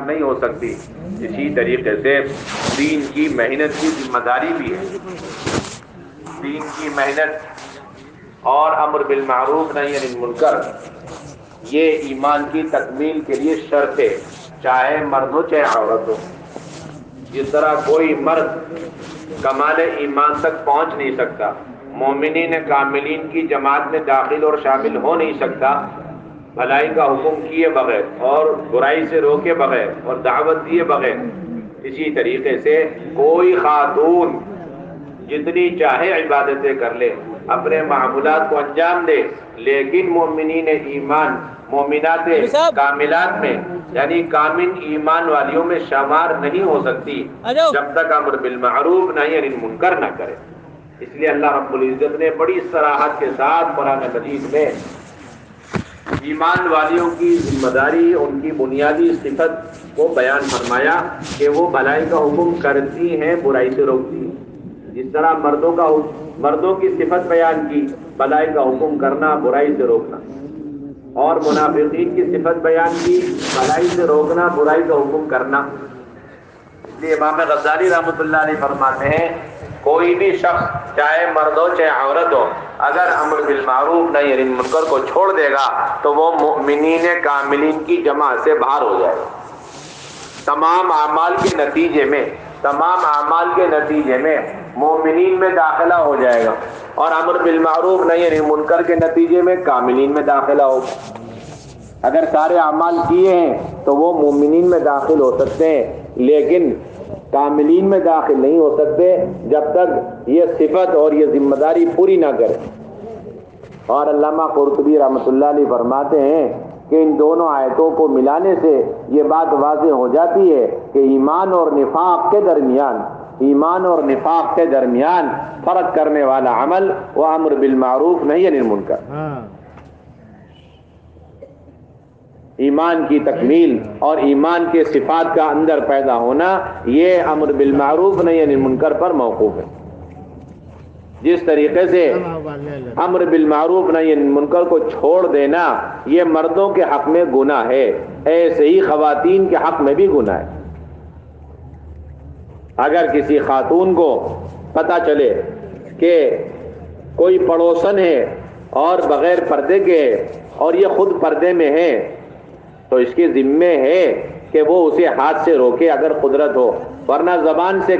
نہیں ہو سکتی۔ اسی طریقے سے دین کی محنت کی ذمہ داری بھی ہے۔ دین کی محنت اور امر بالمعروف نہی عن المنکر یہ ایمان کی تکمیل کے لیے شرط ہے، چاہے مرد ہو چاہے عورت ہو۔ جس طرح کوئی مرد کمال ایمان تک پہنچ نہیں سکتا، مومنین کاملین کی جماعت میں داخل اور شامل ہو نہیں سکتا بھلائی کا حکم کیے بغیر اور برائی سے روکے بغیر اور دعوت دیے بغیر، اسی طریقے سے کوئی خاتون جتنی چاہے عبادتیں کر لے، اپنے معمولات کو انجام دے، لیکن مومنین ایمان، مومنات کاملات میں یعنی کامل ایمان والیوں میں شمار نہیں ہو سکتی جب تک امر بالمعروف نہی عن المنکر نہ کرے۔ اس لیے اللہ رب العزت نے بڑی صراحت کے ساتھ قرآن مجید میں ایمان والیوں کی ذمہ داری، ان کی بنیادی صفت کو بیان فرمایا کہ وہ بھلائی کا حکم کرتی ہیں، برائی سے روکتی ہیں۔ جس طرح مردوں کی صفت بیان کی، بھلائی کا حکم کرنا، برائی سے روکنا، اور منافقین کی صفت بیان کی، بھلائی سے روکنا، برائی کا حکم کرنا۔ اس لیے امام غزالی رحمۃ اللہ علیہ فرماتے ہیں کوئی بھی شخص چاہے مرد ہو چاہے عورت ہو، اگر امر بالمعروف نہی عن المنکر کو چھوڑ دے گا تو وہ مؤمنین کاملین کی جماعت سے باہر ہو جائے گا۔ تمام اعمال کے نتیجے میں مومنین میں داخلہ ہو جائے گا، اور امر بالمعروف نہی عن المنکر کے نتیجے میں کاملین میں داخلہ ہوگا۔ اگر سارے اعمال کیے ہیں تو وہ مومنین میں داخل ہو سکتے ہیں، لیکن کاملین میں داخل نہیں ہو سکتے جب تک یہ صفت اور یہ ذمہ داری پوری نہ کرے۔ اور علامہ قرطبی رحمۃ اللہ علیہ فرماتے ہیں کہ ان دونوں آیتوں کو ملانے سے یہ بات واضح ہو جاتی ہے کہ ایمان اور نفاق کے درمیان فرق کرنے والا عمل وہ امر بالمعروف نہی عن المنکر۔ ایمان کی تکمیل اور ایمان کے صفات کا اندر پیدا ہونا یہ امر بالمعروف نہی عن المنکر پر موقوف ہے۔ جس طریقے سے امر بالمعروف نہی عن المنکر کو چھوڑ دینا یہ مردوں کے حق میں گناہ ہے، ایسے ہی خواتین کے حق میں بھی گناہ ہے۔ اگر کسی خاتون کو پتہ چلے کہ کوئی پڑوسن ہے اور بغیر پردے کے ہے اور یہ خود پردے میں ہے تو اس کے ذمے ہے کہ وہ اسے ہاتھ سے روکے اگر قدرت ہو، ورنہ زبان سے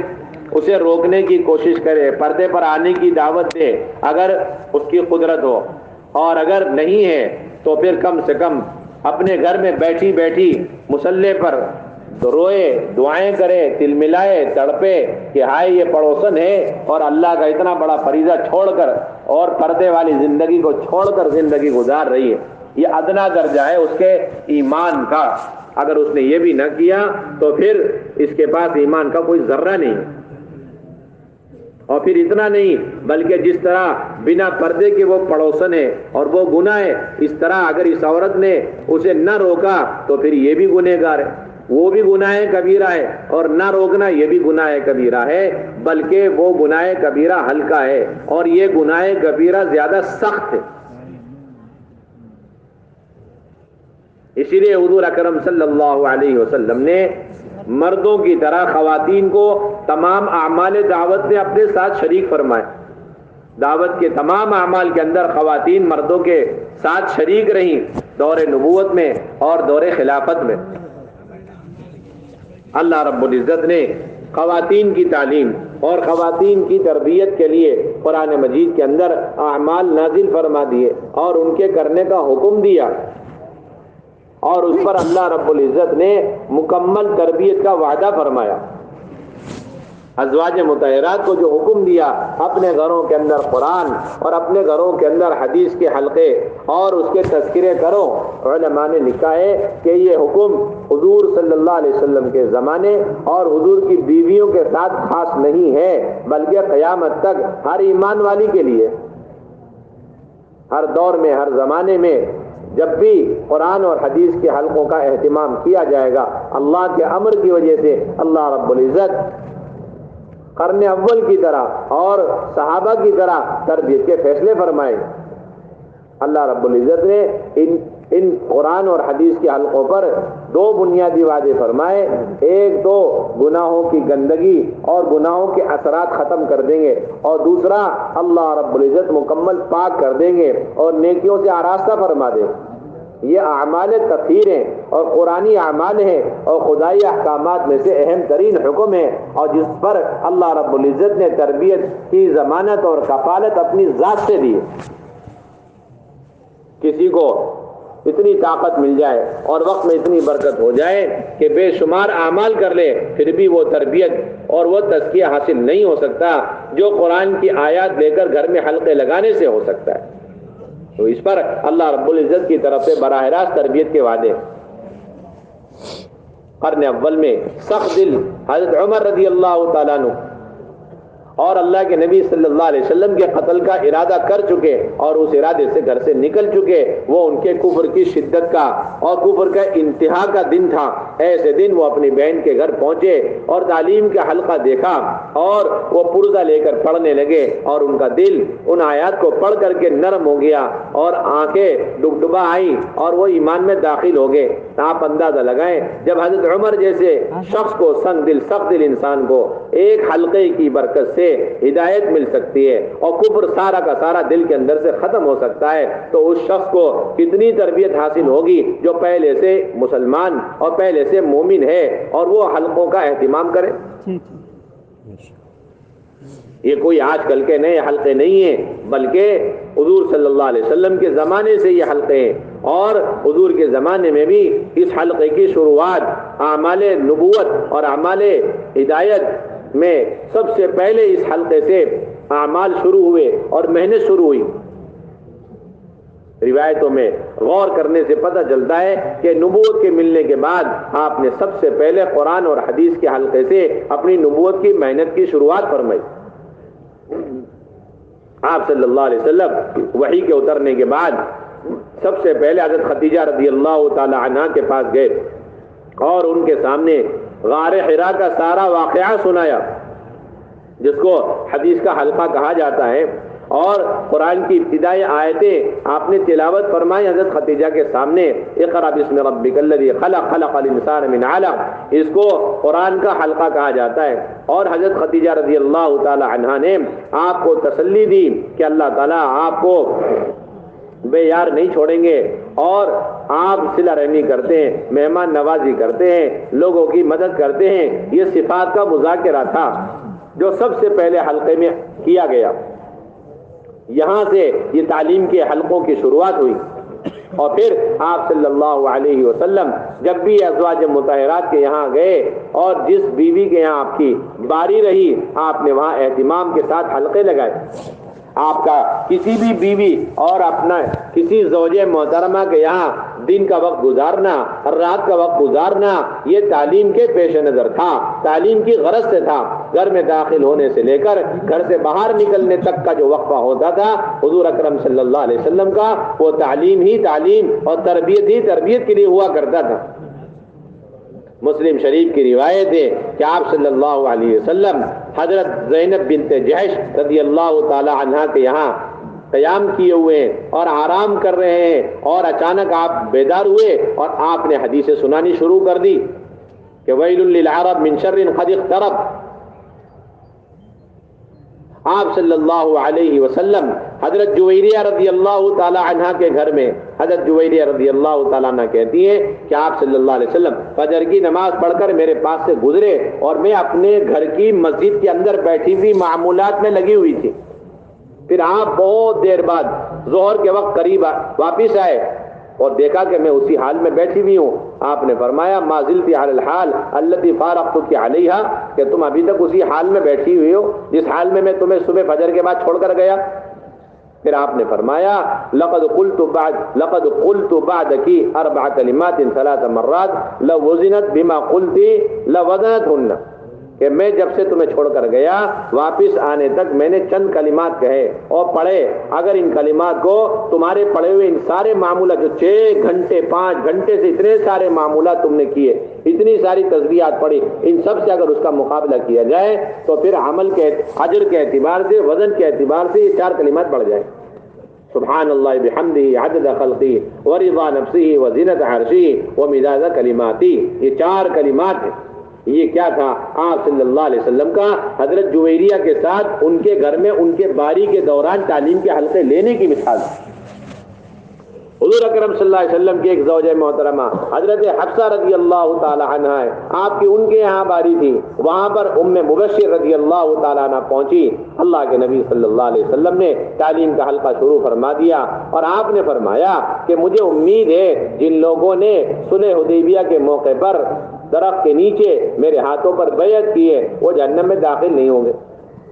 اسے روکنے کی کوشش کرے، پردے پر آنے کی دعوت دے اگر اس کی قدرت ہو، اور اگر نہیں ہے تو پھر کم سے کم اپنے گھر میں بیٹھی بیٹھی مصلے پر روئے، دعائیں کرے، تل ملائے، تڑپے کہ ہائے یہ پڑوسن ہے اور اللہ کا اتنا بڑا فریضہ چھوڑ کر اور پردے والی زندگی کو چھوڑ کر زندگی گزار رہی ہے۔ یہ ادنا درجہ ہے اس کے ایمان کا۔ اگر اس نے یہ بھی نہ کیا تو پھر اس کے پاس ایمان کا کوئی ذرہ نہیں ہے۔ اور پھر اتنا نہیں بلکہ جس طرح بنا پردے کے وہ پڑوسن ہے اور وہ گناہ ہے، اس طرح اگر اس عورت نے اسے نہ روکا تو پھر یہ بھی گنہگار ہے، وہ بھی گناہ کبیرہ ہے، اور نہ روکنا یہ بھی گناہ کبیرہ ہے، بلکہ وہ گناہ کبیرہ ہلکا ہے اور یہ گناہ کبیرہ زیادہ سخت ہے۔ اسی لیے حضور اکرم صلی اللہ علیہ وسلم نے مردوں کی طرح خواتین کو تمام اعمال دعوت میں اپنے ساتھ شریک فرمائے۔ دعوت کے تمام اعمال کے اندر خواتین مردوں کے ساتھ شریک رہیں، دور نبوت میں اور دور خلافت میں۔ اللہ رب العزت نے خواتین کی تعلیم اور خواتین کی تربیت کے لیے قرآن مجید کے اندر اعمال نازل فرما دیے اور ان کے کرنے کا حکم دیا، اور اس پر اللہ رب العزت نے مکمل تربیت کا وعدہ فرمایا۔ ازواج مطہرات کو جو حکم دیا اپنے گھروں کے اندر قرآن اور اپنے گھروں کے اندر حدیث کے حلقے اور اس کے تذکرے کرو، علماء نے لکھا ہے کہ یہ حکم حضور صلی اللہ علیہ وسلم کے زمانے اور حضور کی بیویوں کے ساتھ خاص نہیں ہے، بلکہ قیامت تک ہر ایمان والی کے لیے، ہر دور میں، ہر زمانے میں جب بھی قرآن اور حدیث کے حلقوں کا اہتمام کیا جائے گا، اللہ کے امر کی وجہ سے اللہ رب العزت قرن اول کی طرح اور صحابہ کی طرح تربیت کے فیصلے فرمائے۔ اللہ رب العزت نے ان قرآن اور حدیث کے حلقوں پر دو بنیادی وعدے فرمائے. ایک تو گناہوں کی گندگی اور گناہوں کے اثرات ختم کر دیں گے، اور دوسرا اللہ رب العزت مکمل پاک کر دیں گے اور نیکیوں سے آراستہ فرما دیں. یہ اعمال تطہیر ہیں اور قرآنی اعمال ہیں اور خدائی احکامات میں سے اہم ترین حکم ہے، اور جس پر اللہ رب العزت نے تربیت کی ضمانت اور کفالت اپنی ذات سے دی. کسی کو اتنی طاقت مل جائے اور وقت میں اتنی برکت ہو جائے کہ بے شمار اعمال کر لے، پھر بھی وہ تربیت اور وہ تزکیہ حاصل نہیں ہو سکتا جو قرآن کی آیات لے کر گھر میں حلقے لگانے سے ہو سکتا ہے. تو اس پر اللہ رب العزت کی طرف سے براہ راست تربیت کے وعدے. قرن اول میں سخت دل حضرت عمر رضی اللہ تعالیٰ عنہ اور اللہ کے نبی صلی اللہ علیہ وسلم کے قتل کا ارادہ کر چکے اور اس ارادے سے گھر سے نکل چکے. وہ ان کے کفر کی شدت کا اور کفر کا انتہا کا دن تھا. ایسے دن وہ اپنی بہن کے گھر پہنچے اور تعلیم کا حلقہ دیکھا اور وہ پرزہ لے کر پڑھنے لگے اور ان کا دل ان آیات کو پڑھ کر کے نرم ہو گیا اور آنکھیں ڈبڈبا آئیں اور وہ ایمان میں داخل ہو گئے. آپ اندازہ لگائیں جب حضرت عمر جیسے شخص کو سخت دل انسان کو ایک حلقے کی برکت سے ہدایت مل سکتی ہے اور کفر سارا کا سارا دل کے اندر سے ختم ہو سکتا ہے، تو اس شخص کو کتنی تربیت حاصل ہوگی جو پہلے سے مسلمان اور پہلے سے مومن ہے اور وہ حلقوں کا اہتمام کرے. یہ کوئی آج کل کے نئے حلقے نہیں ہیں، بلکہ حضور صلی اللہ علیہ وسلم کے زمانے سے یہ حلقے ہیں، اور حضور کے زمانے میں بھی اس حلقے کی شروعات اعمال نبوت اور اعمال ہدایت میں سب سے پہلے اس حلقے سے اعمال شروع ہوئے اور محنت شروع ہوئی. روایتوں میں غور کرنے سے پتہ چلتا ہے کہ نبوت کے ملنے کے بعد آپ نے سب سے پہلے قرآن اور حدیث کے حلقے سے اپنی نبوت کی محنت کی شروعات فرمائی. آپ صلی اللہ علیہ وسلم وحی کے اترنے کے بعد سب سے پہلے حضرت خدیجہ رضی اللہ تعالی عنہا کے پاس گئے اور ان کے سامنے غار حرا کا سارا واقعہ سنایا، جس کو حدیث کا حلقہ کہا جاتا ہے، اور قرآن کی ابتدائی آیتیں آپ نے تلاوت فرمائی حضرت خدیجہ کے سامنے. اقرأ باسم ربک الذی خلق، خلق الانسان من علق، اس کو قرآن کا حلقہ کہا جاتا ہے. اور حضرت خدیجہ رضی اللہ تعالی عنہا نے آپ کو تسلی دی کہ اللہ تعالیٰ آپ کو بے یار نہیں چھوڑیں گے، اور آپ صلہ رحمی کرتے ہیں، مہمان نوازی کرتے ہیں، لوگوں کی مدد کرتے ہیں. یہ صفات کا مذاکرہ تھا جو سب سے پہلے حلقے میں کیا گیا. یہاں سے یہ تعلیم کے حلقوں کی شروعات ہوئی، اور پھر آپ صلی اللہ علیہ وسلم جب بھی ازواج مطہرات کے یہاں گئے اور جس بیوی کے یہاں آپ کی باری رہی، آپ نے وہاں اہتمام کے ساتھ حلقے لگائے. آپ کا کسی بھی بیوی اور اپنا کسی زوجہ محترمہ کے یہاں دن کا وقت گزارنا، رات کا وقت گزارنا، یہ تعلیم کے پیش نظر تھا، تعلیم کی غرض سے تھا. گھر میں داخل ہونے سے لے کر گھر سے باہر نکلنے تک کا جو وقفہ ہوتا تھا حضور اکرم صلی اللہ علیہ وسلم کا، وہ تعلیم ہی تعلیم اور تربیت ہی تربیت کے لیے ہوا کرتا تھا. مسلم شریف کی روایت ہے کہ آپ صلی اللہ علیہ وسلم حضرت زینب بنت جحش رضی اللہ تعالی عنہا کے یہاں قیام کیے ہوئے ہیں اور آرام کر رہے ہیں، اور اچانک آپ بیدار ہوئے اور آپ نے حدیثیں سنانی شروع کر دی کہ ویل للعرب من شر قد اقترب. آپ صلی اللہ علیہ وسلم حضرت جویریہ رضی اللہ تعالی عنہا کے گھر میں، حضرت جویریہ رضی اللہ تعالیٰ عنہ کہتی ہیں کہ آپ صلی اللہ علیہ وسلم فجر کی نماز پڑھ کر میرے پاس سے گزرے اور میں اپنے گھر کی مسجد کے اندر بیٹھی ہوئی معمولات میں لگی ہوئی تھی. پھر آپ بہت دیر بعد ظہر کے وقت قریب واپس آئے اور دیکھا کہ میں اسی حال میں بیٹھی ہوئی ہوں. آپ نے فرمایا ما زلتی علی الحال التي فارقتك علیہا، کہ تم ابھی تک اسی حال میں بیٹھی ہوئی ہو جس حال میں تمہیں صبح فجر کے بعد چھوڑ کر گیا. پھر آپ نے فرمایا لقد قلت بعدك 4 كلمات 3 مرات لو وزنت بما قلت لوزنتهن، کہ میں جب سے تمہیں چھوڑ کر گیا واپس آنے تک میں نے چند کلمات کہے اور پڑھے، اگر ان کلمات کو تمہارے پڑھے ہوئے ان سارے معمولات جو 6 گھنٹے 5 گھنٹے سے اتنے سارے معمولات تم نے کیے، اتنی ساری تسبیحات پڑھی، ان سب سے اگر اس کا مقابلہ کیا جائے تو پھر عمل کے اجر کے اعتبار سے، وزن کے اعتبار سے یہ 4 کلمات بڑھ جائیں. سبحان اللہ بحمدہ عدد خلقہ ورضا نفسہ وزنت عرشہ ومداد کلماتہ، یہ 4 کلمات ہیں۔ یہ کیا تھا؟ آپ صلی اللہ علیہ وسلم کا حضرت جویریہ کے ساتھ ان کے گھر میں ان کے باری کے دوران تعلیم کے حلقے لینے کی مثال۔ حضور اکرم صلی اللہ علیہ وسلم کی ایک زوجہ محترمہ حضرت حفصہ رضی اللہ تعالی عنہ ہے، آپ کی ان کے یہاں باری تھی، وہاں پر ام مبشر رضی اللہ تعالیٰ عنہ پہنچی، اللہ کے نبی صلی اللہ علیہ وسلم نے تعلیم کا حلقہ شروع فرما دیا، اور آپ نے فرمایا کہ مجھے امید ہے جن لوگوں نے صلح حدیبیہ کے موقع پر درخت کے نیچے میرے ہاتھوں پر بیعت کی ہے وہ جہنم میں داخل نہیں ہوں گے۔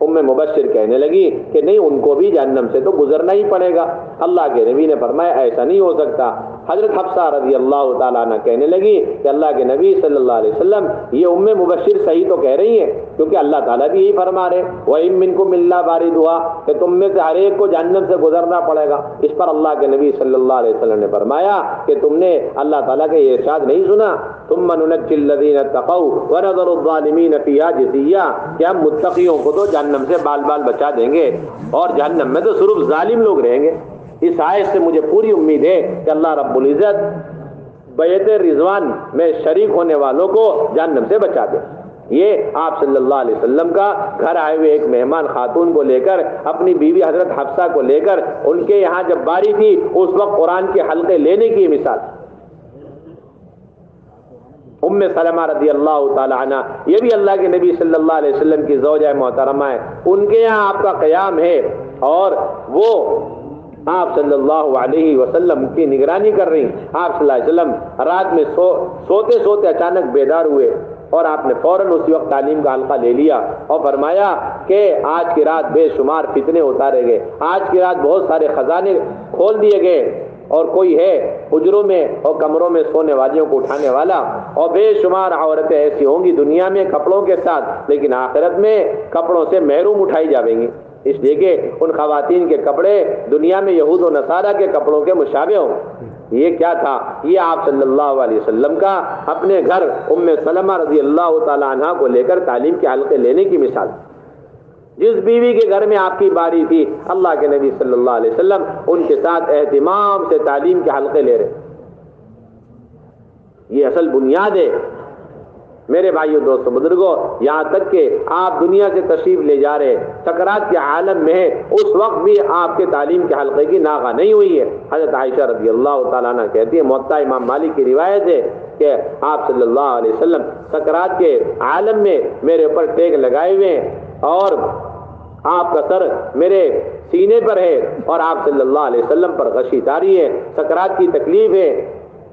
ام مبشر کہنے لگی کہ نہیں، ان کو بھی جہنم سے تو گزرنا ہی پڑے گا۔ اللہ کے نبی نے فرمایا ایسا نہیں ہو سکتا۔ حضرت حفصہ رضی اللہ تعالیٰ عنہ کہنے لگی کہ اللہ کے نبی صلی اللہ علیہ وسلم یہ ام مبشر صحیح تو کہہ رہی ہیں، کیونکہ اللہ تعالیٰ بھی یہی فرما رہے وَإِن مِّنكُمْ إِلَّا وَارِدُهَا، کہ تم میں سے ہر ایک کو جہنم سے گزرنا پڑے گا۔ اس پر اللہ کے نبی صلی اللہ علیہ وسلم نے فرمایا کہ تم نے اللہ تعالیٰ کا یہ ارشاد نہیں سنا، ثُمَّ نُنَجِّي الَّذِينَ اتَّقَوْا وَنَذَرُ الظَّالِمِينَ فِيهَا جِثِيًّا، کہ ہم متقیوں کو تو جہنم سے بال بال بچا دیں گے اور جہنم میں تو صرف ظالم لوگ رہیں گے۔ اس آیت سے مجھے پوری امید ہے کہ اللہ رب العزت بیعت رضوان میں شریک ہونے والوں کو جہنم سے بچا دے۔ یہ آپ صلی اللہ علیہ وسلم کا گھر آئے ہوئے ایک مہمان خاتون کو لے کر، اپنی بیوی حضرت حفصہ کو لے کر ان کے یہاں جب باری تھی اس وقت قرآن کے حلقے لینے کی مثال۔ ام سلمہ رضی اللہ تعالی عنہ یہ بھی اللہ کے نبی صلی اللہ علیہ وسلم کی زوجہ محترمہ ہے، ان کے یہاں آپ کا قیام ہے اور وہ آپ صلی اللہ علیہ وسلم کی نگرانی کر رہی۔ آپ صلی اللہ علیہ وسلم رات میں سوتے سوتے اچانک بیدار ہوئے اور آپ نے فوراً اسی وقت تعلیم کا حلقہ لے لیا اور فرمایا کہ آج کی رات بے شمار فتنے اتارے گئے، آج کی رات بہت سارے خزانے کھول دیے گئے، اور کوئی ہے حجروں میں اور کمروں میں سونے والیوں کو اٹھانے والا، اور بے شمار عورتیں ایسی ہوں گی دنیا میں کپڑوں کے ساتھ لیکن آخرت میں کپڑوں سے محروم اٹھائی جائیں گی، اس لیے کہ ان خواتین کے کپڑے دنیا میں یہود و نصارہ کے کپڑوں کے مشابہ ہوں۔ یہ کیا تھا؟ یہ آپ صلی اللہ علیہ وسلم کا اپنے گھر ام سلمہ رضی اللہ تعالی عنہ کو لے کر تعلیم کے حلقے لینے کی مثال۔ جس بیوی کے گھر میں آپ کی باری تھی اللہ کے نبی صلی اللہ علیہ وسلم ان کے ساتھ اہتمام سے تعلیم کے حلقے لے رہے۔ یہ اصل بنیاد ہے میرے بھائیو دوستو بزرگوں، یہاں تک کہ آپ دنیا سے تشریف لے جا رہے سکرات کے عالم میں ہیں، اس وقت بھی آپ کے تعلیم کے حلقے کی ناغہ نہیں ہوئی ہے۔ حضرت عائشہ رضی اللہ تعالیٰ عنہ کہتی ہے، موطا امام مالک کی روایت ہے کہ آپ صلی اللہ علیہ وسلم سکرات کے عالم میں میرے اوپر ٹیک لگائے ہوئے ہیں اور آپ کا سر میرے سینے پر ہے اور آپ صلی اللہ علیہ وسلم پر غشی طاری ہے، سکرات کی تکلیف ہے،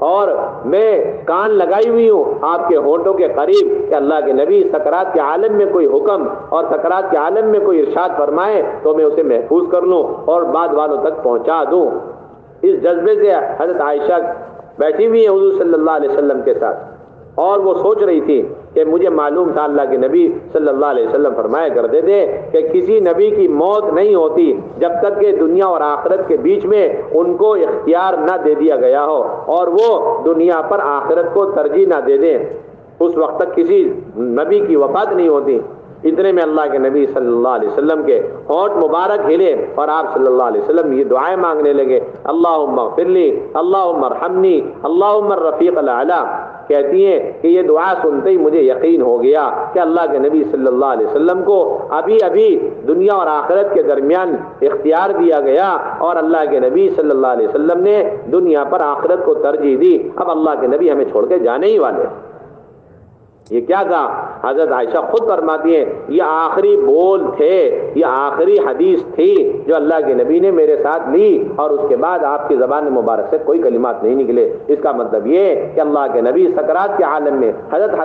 اور میں کان لگائی ہوئی ہوں آپ کے ہونٹوں کے قریب کہ اللہ کے نبی سکرات کے عالم میں کوئی حکم اور سکرات کے عالم میں کوئی ارشاد فرمائے تو میں اسے محفوظ کر لوں اور بعد والوں تک پہنچا دوں۔ اس جذبے سے حضرت عائشہ بیٹھی ہوئی ہیں حضور صلی اللہ علیہ وسلم کے ساتھ، اور وہ سوچ رہی تھی کہ مجھے معلوم تھا اللہ کے نبی صلی اللہ علیہ وسلم فرمایا کرتے تھے کہ کسی نبی کی موت نہیں ہوتی جب تک کہ دنیا اور آخرت کے بیچ میں ان کو اختیار نہ دے دیا گیا ہو اور وہ دنیا پر آخرت کو ترجیح نہ دے دیں، اس وقت تک کسی نبی کی وفات نہیں ہوتی۔ اتنے میں اللہ کے نبی صلی اللہ علیہ وسلم کے ہونٹ مبارک ہلے اور آپ صلی اللہ علیہ وسلم یہ دعائیں مانگنے لگے، اللہم اغفر لی، اللہم ارحمنی، اللہم الرفیق الاعلی۔ کہتی ہیں کہ یہ دعا سنتے ہی مجھے یقین ہو گیا کہ اللہ کے نبی صلی اللہ علیہ وسلم کو ابھی دنیا اور آخرت کے درمیان اختیار دیا گیا اور اللہ کے نبی صلی اللہ علیہ وسلم نے دنیا پر آخرت کو ترجیح دی، اب اللہ کے نبی ہمیں چھوڑ کے جانے ہی والے۔ یہ کیا تھا؟ حضرت عائشہ خود فرماتی ہیں یہ آخری بول تھے، یہ آخری حدیث تھی جو اللہ کے نبی نے میرے ساتھ لی، اور اس کے بعد آپ کی زبان مبارک سے کوئی کلمات نہیں نکلے۔ اس کا مطلب یہ کہ اللہ کے نبی سکرات کے عالم میں حضرت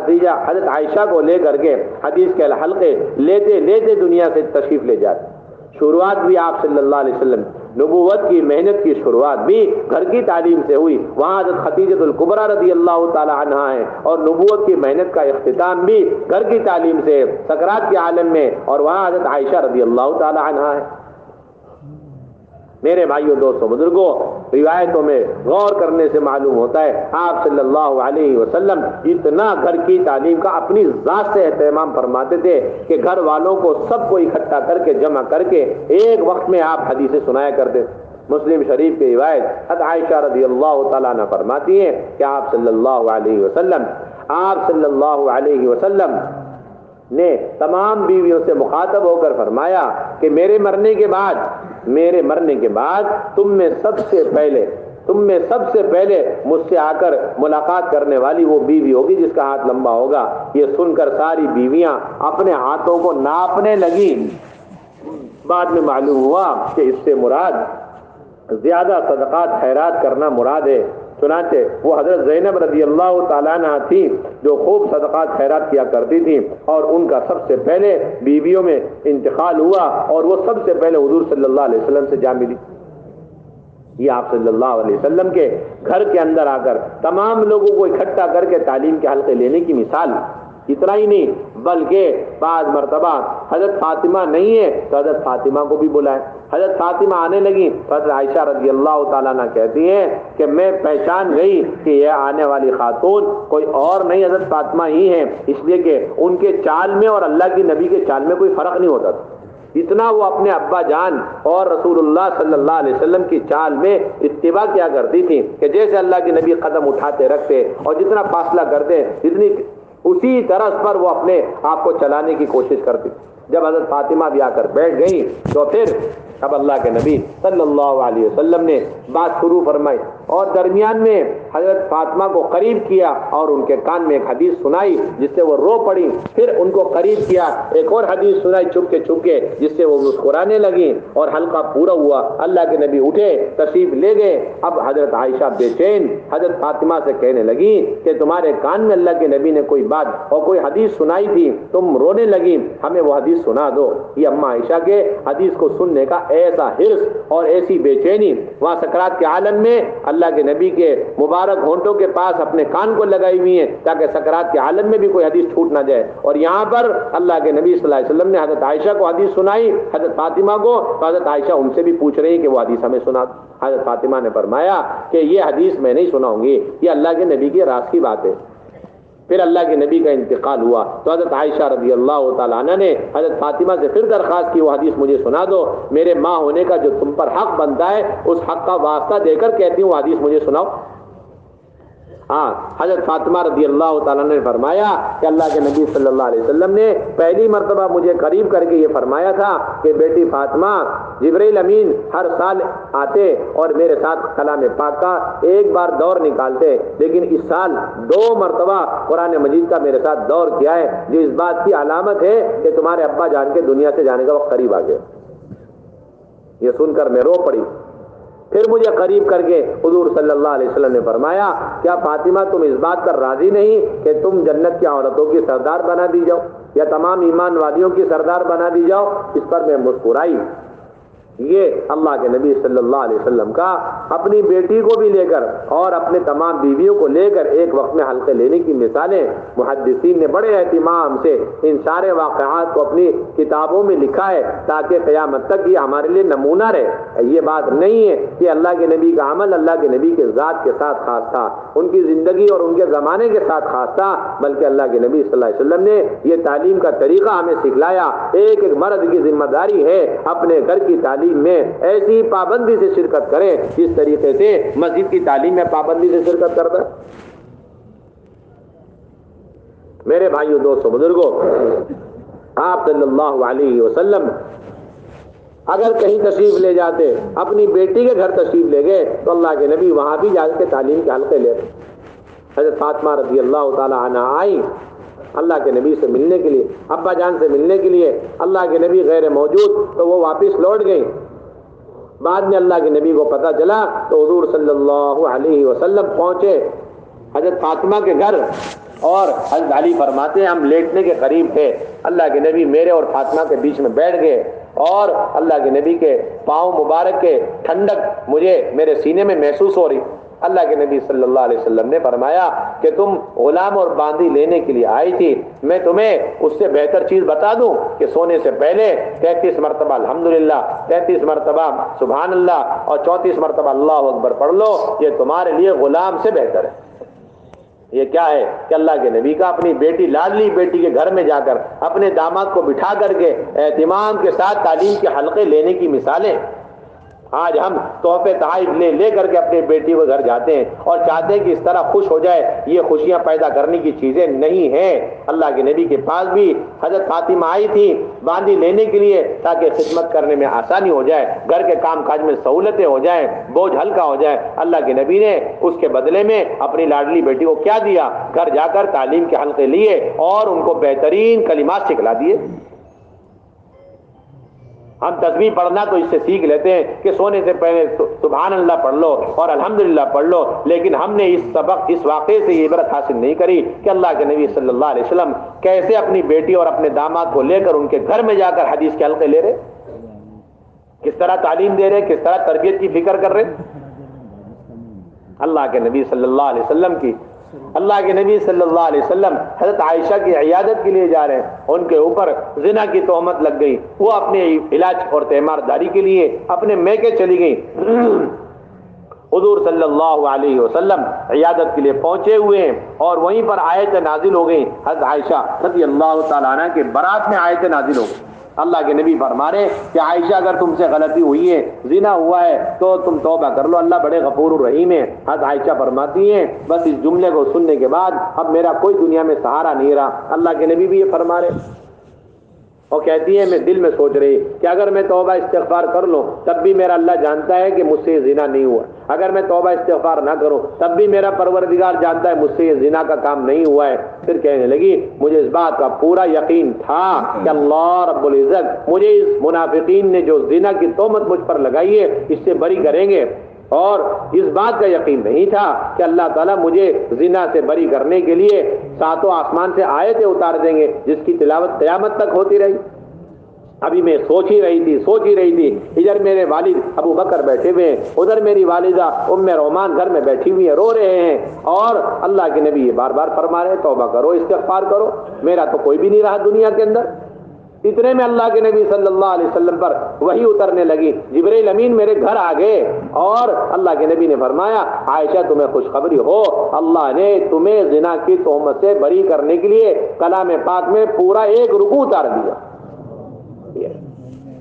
عائشہ کو لے کر کے حدیث کے حلقے لیتے لیتے دنیا سے تشریف لے جاتے۔ شروعات بھی آپ صلی اللہ علیہ وسلم نبوت کی محنت کی شروعات بھی گھر کی تعلیم سے ہوئی، وہاں حضرت خدیجہ الکبریٰ رضی اللہ تعالی عنہا ہے، اور نبوت کی محنت کا اختتام بھی گھر کی تعلیم سے سکرات کے عالم میں، اور وہاں حضرت عائشہ رضی اللہ تعالی عنہا ہے۔ میرے بھائیوں دوستوں بزرگوں، روایتوں میں غور کرنے سے معلوم ہوتا ہے آپ صلی اللہ علیہ وسلم اتنا گھر کی تعلیم کا اپنی ذات سے اہتمام فرماتے تھے کہ گھر والوں کو سب کو اکٹھا کر کے جمع کر کے ایک وقت میں آپ حدیثیں سنایا کرتے۔ مسلم شریف کی روایت حضرت عائشہ رضی اللہ تعالیٰ عنہ فرماتی ہیں کہ آپ صلی اللہ علیہ وسلم نے تمام بیویوں سے مخاطب ہو کر فرمایا کہ میرے مرنے کے بعد تم میں سب سے پہلے مجھ سے آ کر ملاقات کرنے والی وہ بیوی ہوگی جس کا ہاتھ لمبا ہوگا۔ یہ سن کر ساری بیویاں اپنے ہاتھوں کو ناپنے لگی۔ بعد میں معلوم ہوا کہ اس سے مراد زیادہ صدقات خیرات کرنا مراد ہے۔ چنانچہ وہ حضرت زینب رضی اللہ تعالیٰ عنہ تھی جو خوب صدقات خیرات کیا کرتی تھی، اور ان کا سب سے پہلے بیویوں میں انتقال ہوا اور وہ سب سے پہلے حضور صلی اللہ علیہ وسلم سے جا ملی۔ یہ آپ صلی اللہ علیہ وسلم کے گھر کے اندر آ کر تمام لوگوں کو اکٹھا کر کے تعلیم کے حلقے لینے کی مثال۔ اتنا ہی نہیں بلکہ بعض مرتبہ حضرت فاطمہ نہیں ہے تو حضرت فاطمہ کو بھی بلائے۔ حضرت فاطمہ آنے لگی تو حضرت عائشہ رضی اللہ تعالیٰ عنہ کہتی ہیں کہ میں پہچان گئی کہ یہ آنے والی خاتون کوئی اور نہیں حضرت فاطمہ ہی ہیں، اس لیے کہ ان کے چال میں اور اللہ کے نبی کے چال میں کوئی فرق نہیں ہوتا تھا۔ اتنا وہ اپنے ابا جان اور رسول اللہ صلی اللہ علیہ وسلم کی چال میں اتباع کیا کرتی تھی کہ جیسے اللہ کے نبی قدم اٹھاتے رکھتے اور جتنا فاصلہ کرتے جتنی اسی طرح پر وہ اپنے آپ کو چلانے کی کوشش کرتی۔ جب حضرت فاطمہ بھی آ کر بیٹھ گئی تو پھر اب اللہ کے نبی صلی اللہ علیہ وسلم نے بات شروع فرمائی اور درمیان میں حضرت فاطمہ کو قریب کیا اور ان کے کان میں ایک حدیث سنائی جس سے وہ رو پڑی، پھر ان کو قریب کیا ایک اور حدیث سنائی چھپ کے جس سے وہ مسکرانے لگی اور حلقہ پورا ہوا۔ اللہ کے نبی اٹھے تشریف لے گئے۔ اب حضرت عائشہ بے چین حضرت فاطمہ سے کہنے لگی کہ تمہارے کان میں اللہ کے نبی نے کوئی بات اور کوئی حدیث سنائی تھی، تم رونے لگی، ہمیں وہ حدیث سنا دو۔ یہ اماں عائشہ کے حدیث کو سننے کا ایسا حرص اور ایسی بے چینی، وہاں سکرات کے عالم میں اللہ کے نبی کے مبارک ہونٹوں کے پاس اپنے کان کو لگائی ہوئی ہیں تاکہ سکرات کے عالم میں بھی کوئی حدیث چھوٹ نہ جائے، اور یہاں پر اللہ کے نبی صلی اللہ علیہ وسلم نے حضرت عائشہ کو حدیث سنائی، حضرت فاطمہ کو، تو حضرت عائشہ ان سے بھی پوچھ رہی کہ وہ حدیث ہمیں سنا۔ حضرت فاطمہ نے فرمایا کہ یہ حدیث میں نہیں سناؤں گی، یہ اللہ کے نبی کے راز کی بات ہے۔ پھر اللہ کے نبی کا انتقال ہوا تو حضرت عائشہ رضی اللہ تعالیٰ عنہ نے حضرت فاطمہ سے پھر درخواست کی وہ حدیث مجھے سنا دو، میرے ماں ہونے کا جو تم پر حق بنتا ہے اس حق کا واسطہ دے کر کہتی ہوں وہ حدیث مجھے سناؤ۔ حضرت فاطمہ رضی اللہ تعالیٰ نے فرمایا کہ اللہ کے نبی صلی اللہ علیہ وسلم نے پہلی مرتبہ مجھے قریب کر کے یہ فرمایا تھا کہ بیٹی فاطمہ، جبرائیل امین ہر سال آتے اور میرے ساتھ کلام پاک کا ایک بار دور نکالتے، لیکن اس سال 2 مرتبہ قرآن مجید کا میرے ساتھ دور کیا ہے، جو اس بات کی علامت ہے کہ تمہارے ابا جان کے دنیا سے جانے کا وقت قریب آ گیا۔ یہ سن کر میں رو پڑی۔ پھر مجھے قریب کر کے حضور صلی اللہ علیہ وسلم نے فرمایا کیا فاطمہ تم اس بات پر راضی نہیں کہ تم جنت کی عورتوں کی سردار بنا دی جاؤ یا تمام ایمان والیوں کی سردار بنا دی جاؤ؟ اس پر میں مسکرائی۔ یہ اللہ کے نبی صلی اللہ علیہ وسلم کا اپنی بیٹی کو بھی لے کر اور اپنے تمام بیویوں کو لے کر ایک وقت میں حلقے لینے کی مثالیں محدثین نے بڑے اہتمام سے ان سارے واقعات کو اپنی کتابوں میں لکھا ہے تاکہ قیامت تک یہ ہمارے لیے نمونہ رہے۔ یہ بات نہیں ہے کہ اللہ کے نبی کا عمل اللہ کے نبی کے ذات کے ساتھ خاص تھا، ان کی زندگی اور ان کے زمانے کے ساتھ خاص تھا، بلکہ اللہ کے نبی صلی اللہ علیہ وسلم نے یہ تعلیم کا طریقہ ہمیں سکھلایا۔ ایک مرد کی ذمہ داری ہے اپنے گھر کی تعلیم میں ایسی پابندی سے شرکت کرے جس طریقے سے مسجد کی تعلیم میں پابندی سے شرکت کرتا ہے۔ میرے بھائیوں، دوستوں، بزرگوں، آپ صلی اللہ علیہ وسلم اگر کہیں تشریف لے جاتے، اپنی بیٹی کے گھر تشریف لے گئے تو اللہ کے نبی وہاں بھی جا کے تعلیم کے حلقے لے رہے۔ حضرت فاطمہ رضی اللہ تعالی عنہ آئی اللہ کے نبی سے ملنے کے لیے، ابا جان سے ملنے کے لیے۔ اللہ کے نبی غیر موجود تو وہ واپس لوٹ گئی۔ بعد میں اللہ کے نبی کو پتہ چلا تو حضور صلی اللہ علیہ وسلم پہنچے حضرت فاطمہ کے گھر، اور حضرت علی فرماتے ہیں ہم لیٹنے کے قریب تھے، اللہ کے نبی میرے اور فاطمہ کے بیچ میں بیٹھ گئے، اور اللہ کے نبی کے پاؤں مبارک کے ٹھنڈک مجھے میرے سینے میں محسوس ہو رہی۔ اللہ کے نبی صلی اللہ علیہ وسلم نے فرمایا کہ تم غلام اور باندی لینے کے لیے آئی تھی، میں تمہیں اس سے بہتر چیز بتا دوں کہ سونے سے پہلے 33 مرتبہ الحمدللہ، 33 مرتبہ سبحان اللہ اور 34 مرتبہ اللہ اکبر پڑھ لو، یہ تمہارے لیے غلام سے بہتر ہے۔ یہ کیا ہے کہ اللہ کے نبی کا اپنی بیٹی، لاڈلی بیٹی کے گھر میں جا کر اپنے داماد کو بٹھا کر کے اہتمام کے ساتھ تعلیم کے حلقے لینے کی مثالیں۔ آج ہم تحفے تحائف لے لے کر کے اپنے بیٹی کو گھر جاتے ہیں اور چاہتے ہیں کہ اس طرح خوش ہو جائے. یہ خوشیاں پیدا کرنے کی چیزیں نہیں ہیں. اللہ کے نبی کے پاس بھی حضرت فاطمہ آئی تھی باندی لینے کے لیے تاکہ خدمت کرنے میں آسانی ہو جائے, گھر کے کام کاج میں سہولتیں ہو جائیں, بوجھ ہلکا ہو جائے. اللہ کے نبی نے اس کے بدلے میں اپنی لاڈلی بیٹی کو کیا دیا؟ گھر جا کر تعلیم کے حلقے لیے اور ان کو بہترین کلمات سکھلا دیے. ہم تسبیح پڑھنا تو اس سے سیکھ لیتے ہیں کہ سونے سے پہلے سبحان اللہ پڑھ لو اور الحمدللہ پڑھ لو, لیکن ہم نے اس واقعے سے یہ عبرت حاصل نہیں کری کہ اللہ کے نبی صلی اللہ علیہ وسلم کیسے اپنی بیٹی اور اپنے داماد کو لے کر ان کے گھر میں جا کر حدیث کے حلقے لے رہے, کس طرح تعلیم دے رہے, کس طرح تربیت کی فکر کر رہے. اللہ کے نبی صلی اللہ علیہ وسلم کی اللہ کے نبی صلی اللہ علیہ وسلم حضرت عائشہ کی عیادت کے لیے جا رہے ہیں, ان کے اوپر زنا کی تہمت لگ گئی, وہ اپنے علاج اور تیمارداری کے لیے اپنے میکے چلی گئی. حضور صلی اللہ علیہ وسلم عیادت کے لیے پہنچے ہوئے ہیں اور وہیں پر آیت نازل ہو گئی. حضرت عائشہ رضی اللہ تعالیٰ عنہ کے برات میں آیت نازل ہو گئی. اللہ کے نبی فرما رہے کہ عائشہ اگر تم سے غلطی ہوئی ہے, زنا ہوا ہے, تو تم توبہ کر لو, اللہ بڑے غفور الرحیم ہے. حضرت عائشہ فرماتی ہیں بس اس جملے کو سننے کے بعد اب میرا کوئی دنیا میں سہارا نہیں رہا. اللہ کے نبی بھی یہ فرما رہے اور کہتی ہے میں دل میں سوچ رہی کہ اگر میں توبہ استغفار کر لوں تب بھی میرا اللہ جانتا ہے کہ مجھ سے یہ زنا نہیں ہوا, اگر میں توبہ استغفار نہ کروں تب بھی میرا پروردگار جانتا ہے مجھ سے یہ زنا کا کام نہیں ہوا ہے. پھر کہنے لگی مجھے اس بات کا پورا یقین تھا کہ اللہ رب العزت مجھے اس منافقین نے جو زنا کی تہمت مجھ پر لگائی ہے اس سے بری کریں گے, اور اس بات کا یقین نہیں تھا کہ اللہ تعالیٰ مجھے زنا سے بری کرنے کے لیے ساتوں آسمان سے آیتیں اتار دیں گے جس کی تلاوت قیامت تک ہوتی رہی. ابھی میں سوچ ہی رہی تھی ادھر میرے والد ابو بکر بیٹھے ہوئے ہیں, ادھر میری والدہ ام رومان گھر میں بیٹھی ہوئی ہیں, رو رہے ہیں, اور اللہ کے نبی یہ بار بار فرما رہے ہیں توبہ کرو استغفار کرو, میرا تو کوئی بھی نہیں رہا دنیا کے اندر. اتنے میں اللہ کے نبی صلی اللہ علیہ وسلم پر وحی اترنے لگی, جبرائیل امین میرے گھر آ گئے اور اللہ کے نبی نے فرمایا عائشہ تمہیں خوشخبری ہو, اللہ نے تمہیں زنا کی تہمت سے بری کرنے کے لیے کلام پاک میں پورا ایک رکوع اتار دیا.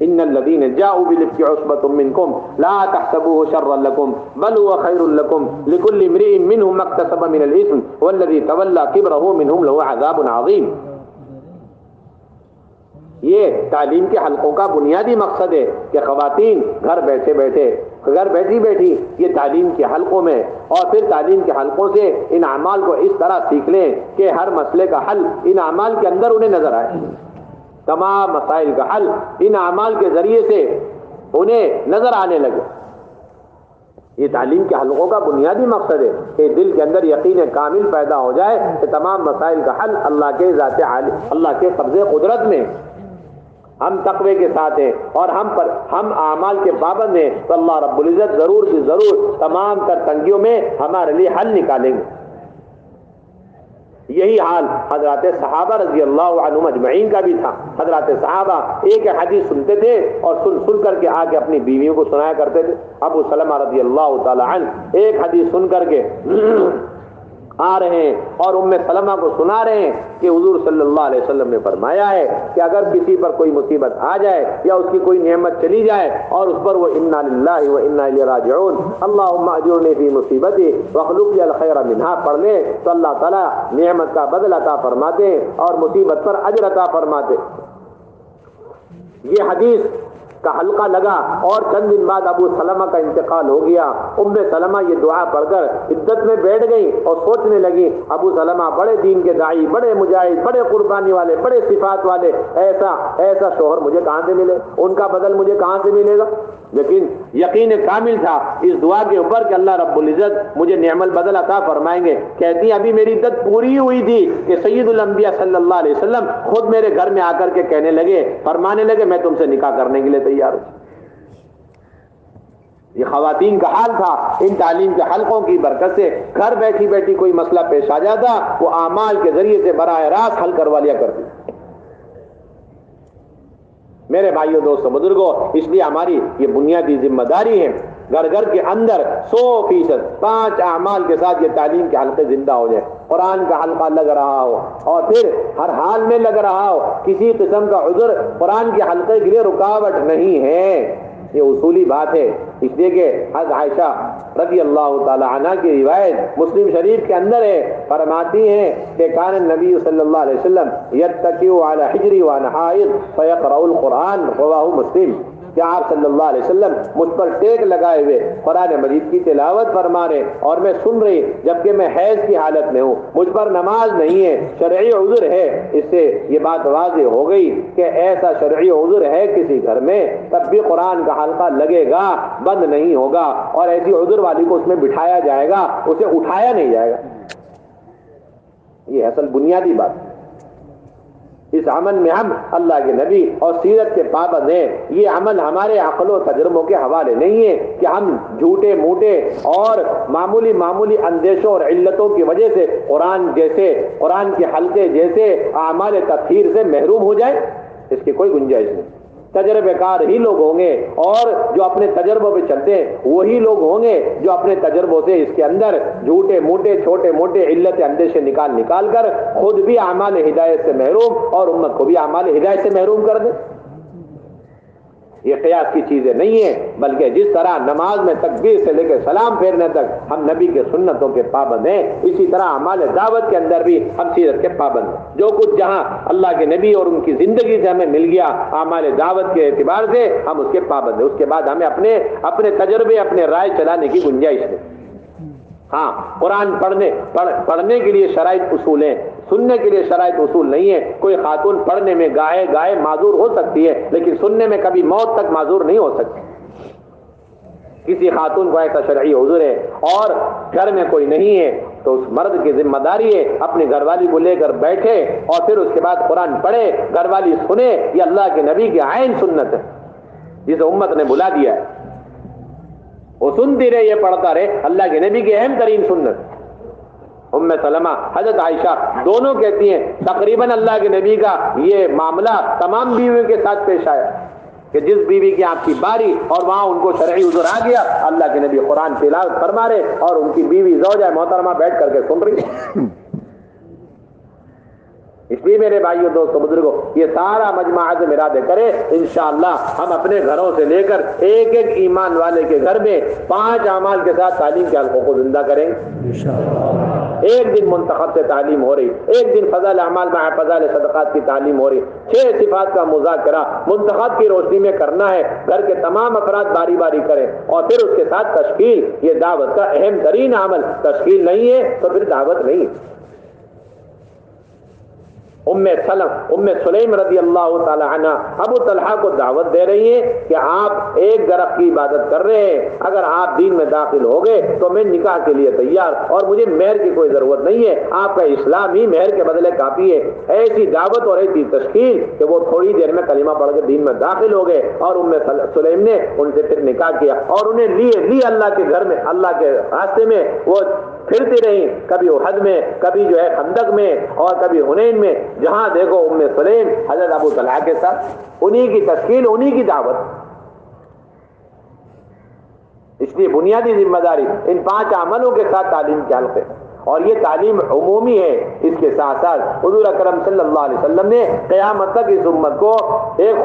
ان الذين جاءوا بالافك عصبة منكم لا تحسبوه شرا لكم بل هو خير لكم لكل امرئ منهم ما اكتسب من الاثم والذي تولى كبره منهم له عذاب عظيم. یہ تعلیم کے حلقوں کا بنیادی مقصد ہے کہ خواتین گھر بیٹھی یہ تعلیم کے حلقوں میں اور پھر تعلیم کے حلقوں سے ان اعمال کو اس طرح سیکھ لیں کہ ہر مسئلے کا حل ان اعمال کے اندر انہیں نظر آئے, تمام مسائل کا حل ان اعمال کے ذریعے سے انہیں نظر آنے لگے. یہ تعلیم کے حلقوں کا بنیادی مقصد ہے کہ دل کے اندر یقین کامل پیدا ہو جائے کہ تمام مسائل کا حل اللہ کے ذات عالی, اللہ کے قبضے قدرت میں. ہم تقوی کے ساتھ ہیں اور ہم اعمال کے پابند ہیں تو اللہ رب العزت ضرور بھی ضرور تمام تر تنگیوں میں ہمارے لیے حل نکالیں گے. یہی حال حضرات صحابہ رضی اللہ عنہم اجمعین کا بھی تھا. حضرات صحابہ ایک حدیث سنتے تھے اور سن کر کے آگے اپنی بیویوں کو سنایا کرتے تھے. ابو سلمہ رضی اللہ تعالی عنہ ایک حدیث سن کر کے آ رہے ہیں اور ام سلمہ کو سنا رہے ہیں کہ حضور صلی اللہ علیہ وسلم نے فرمایا ہے کہ اگر کسی پر کوئی مصیبت آ جائے یا اس کی کوئی نعمت چلی جائے اور اس پر وہ انا للہ و انا الیہ راجعون اللہم اجرنی فی مصیبتی واخلف لی الخیر منہا پڑھ لیں تو اللہ تعالیٰ نعمت کا بدل عطا فرماتے اور مصیبت پر اجر عطا فرماتے. یہ حدیث کا حلقہ لگا اور چند دن بعد ابو سلمہ کا انتقال ہو گیا. ام سلمہ یہ دعا پڑھ کر عدت میں بیٹھ گئی اور سوچنے لگی ابو سلمہ بڑے دین کے داعی, بڑے مجاہد, بڑے قربانی والے, بڑے صفات والے, ایسا شوہر مجھے کہاں سے ملے, ان کا بدل مجھے کہاں سے ملے گا. لیکن یقین کامل تھا اس دعا کے اوپر کہ اللہ رب العزت مجھے نعم البدل عطا فرمائیں گے. کہتی ہیں ابھی میری عدت پوری ہوئی تھی کہ سید الانبیاء صلی اللہ علیہ وسلم خود میرے گھر میں آ کر کے کہنے لگے, فرمانے لگے میں تم سے نکاح کرنے کے لیے تیار ہوں. یہ خواتین کا حال تھا. ان تعلیم کے حلقوں کی برکت سے گھر بیٹھی کوئی مسئلہ پیش آ جاتا وہ اعمال کے ذریعے سے براہ راست حل کروا لیا کرتی. میرے بھائیوں دوستوں بزرگوں, اس لیے ہماری یہ بنیادی ذمہ داری ہے گھر کے اندر 100% 5 اعمال کے ساتھ یہ تعلیم کے حلقے زندہ ہو جائے. قرآن کا حلقہ لگ رہا ہو اور پھر ہر حال میں لگ رہا ہو, کسی قسم کا عذر قرآن کے حلقے کے لیے رکاوٹ نہیں ہے. یہ اصولی بات ہے. اس لیے کہ حضرت عائشہ رضی اللہ تعالی عنہ کی روایت مسلم شریف کے اندر ہے، فرماتی ہیں کہ کان النبی صلی اللہ علیہ وسلم یتکی علی حجری وانا حائض فیقرأ القرآن، رواہ مسلم. کہ آپ صلی اللہ علیہ وسلم مجھ پر ٹیک لگائے ہوئے قرآن مجید کی تلاوت فرما رہے اور میں سن رہی جبکہ میں حیض کی حالت میں ہوں، مجھ پر نماز نہیں ہے، شرعی عذر ہے. اس سے یہ بات واضح ہو گئی کہ ایسا شرعی عذر ہے کسی گھر میں تب بھی قرآن کا حلقہ لگے گا، بند نہیں ہوگا، اور ایسی عذر والی کو اس میں بٹھایا جائے گا، اسے اٹھایا نہیں جائے گا. یہ اصل بنیادی بات. اس عمل میں ہم اللہ کے نبی اور سیرت کے پابند ہیں. یہ عمل ہمارے عقل و تجربوں کے حوالے نہیں ہے کہ ہم جھوٹے موٹے اور معمولی اندیشوں اور علتوں کی وجہ سے قرآن کے حلقے جیسے اعمال تطہیر سے محروم ہو جائیں. اس کی کوئی گنجائش نہیں. تجربہ کار ہی لوگ ہوں گے اور جو اپنے تجربوں پہ چلتے ہیں وہی لوگ ہوں گے جو اپنے تجربوں سے اس کے اندر جھوٹے موٹے چھوٹے موٹے علت اندیشے نکال کر خود بھی اعمال ہدایت سے محروم اور امت کو بھی اعمال ہدایت سے محروم کر دیں. یہ قیاس کی چیزیں نہیں ہیں، بلکہ جس طرح نماز میں تکبیر سے لے کے سلام پھیرنے تک ہم نبی کے سنتوں کے پابند ہیں، اسی طرح اعمال دعوت کے اندر بھی ہم سیرت کے پابند ہیں. جو کچھ جہاں اللہ کے نبی اور ان کی زندگی سے ہمیں مل گیا اعمال دعوت کے اعتبار سے ہم اس کے پابند ہیں. اس کے بعد ہمیں اپنے تجربے اپنے رائے چلانے کی گنجائش ہے. ہاں، قرآن پڑھنے کے لیے شرائط اصول ہیں، سننے کے لیے شرائط اصول نہیں ہے. کوئی خاتون پڑھنے میں گائے معذور ہو سکتی ہے لیکن سننے میں کبھی موت تک معذور نہیں ہو سکتی. کسی خاتون کو ایسا شرعی عذر ہے اور گھر میں کوئی نہیں ہے تو اس مرد کی ذمہ داری ہے اپنی گھر والی کو لے کر بیٹھے اور پھر اس کے بعد قرآن پڑھے، گھر والی سنے. یہ اللہ کے نبی کی عین سنت ہے جسے امت نے بلا دیا ہے. وہ سنتی رہے، یہ پڑھتا رہے، اللہ کے نبی کی اہم ترین سنت. ام سلمہ حضرت عائشہ دونوں کہتی ہیں تقریباً اللہ کے نبی کا یہ معاملہ تمام بیویوں کے ساتھ پیش آیا کہ جس بیوی کی آپ کی باری اور وہاں ان کو شرعی عذر آ گیا، اللہ کے نبی قرآن تلاوت فرما رہے اور ان کی بیوی زوجہ محترمہ بیٹھ کر کے سن رہی. اس لیے میرے بھائیوں دوستوں بزرگوں، یہ سارا مجمع عزم ارادے کرے انشاءاللہ ہم اپنے گھروں سے لے کر ایک ایمان والے کے گھر میں 5 اعمال کے ساتھ تعلیم کے حلقوں کو زندہ کریں گے. ایک دن منتخب سے تعلیم ہو رہی، ایک دن فضائل اعمال مع فضائل صدقات کی تعلیم ہو رہی، 6 صفات کا مذاکرہ منتخب کی روشنی میں کرنا ہے. گھر کے تمام افراد باری باری کریں اور پھر اس کے ساتھ تشکیل. یہ دعوت کا اہم ترین عمل. تشکیل نہیں ہے تو پھر دعوت نہیں. ام سلیم رضی اللہ تعالی عنہ ابو طلحہ کو دعوت دے رہی ہیں کہ آپ ایک درخت کی عبادت کر رہے ہیں، اگر آپ دین میں داخل ہو گئے تو میں نکاح کے لیے تیار اور مجھے مہر کی کوئی ضرورت نہیں ہے، آپ کا اسلام ہی مہر کے بدلے کافی ہے. ایسی دعوت اور ایسی تشکیل کہ وہ تھوڑی دیر میں کلمہ پڑھ کے دین میں داخل ہو گئے اور ام سلیم نے ان سے پھر نکاح کیا اور انہیں لی اللہ کے گھر میں، اللہ کے راستے میں وہ پھرتی رہی، کبھی احد میں، کبھی جو ہے خندق میں اور کبھی حنین میں. جہاں دیکھو ام سلیم حضرت ابو طلحہ کے ساتھ، انہی کی تشکیل، انہی کی دعوت. اس لیے بنیادی ذمہ داری ان 5 عملوں کے ساتھ تعلیم کے حلقے، اور یہ تعلیم عمومی ہے. اس کے ساتھ ساتھ حضور اکرم صلی اللہ علیہ وسلم نے قیامت تک اس امت کو ایک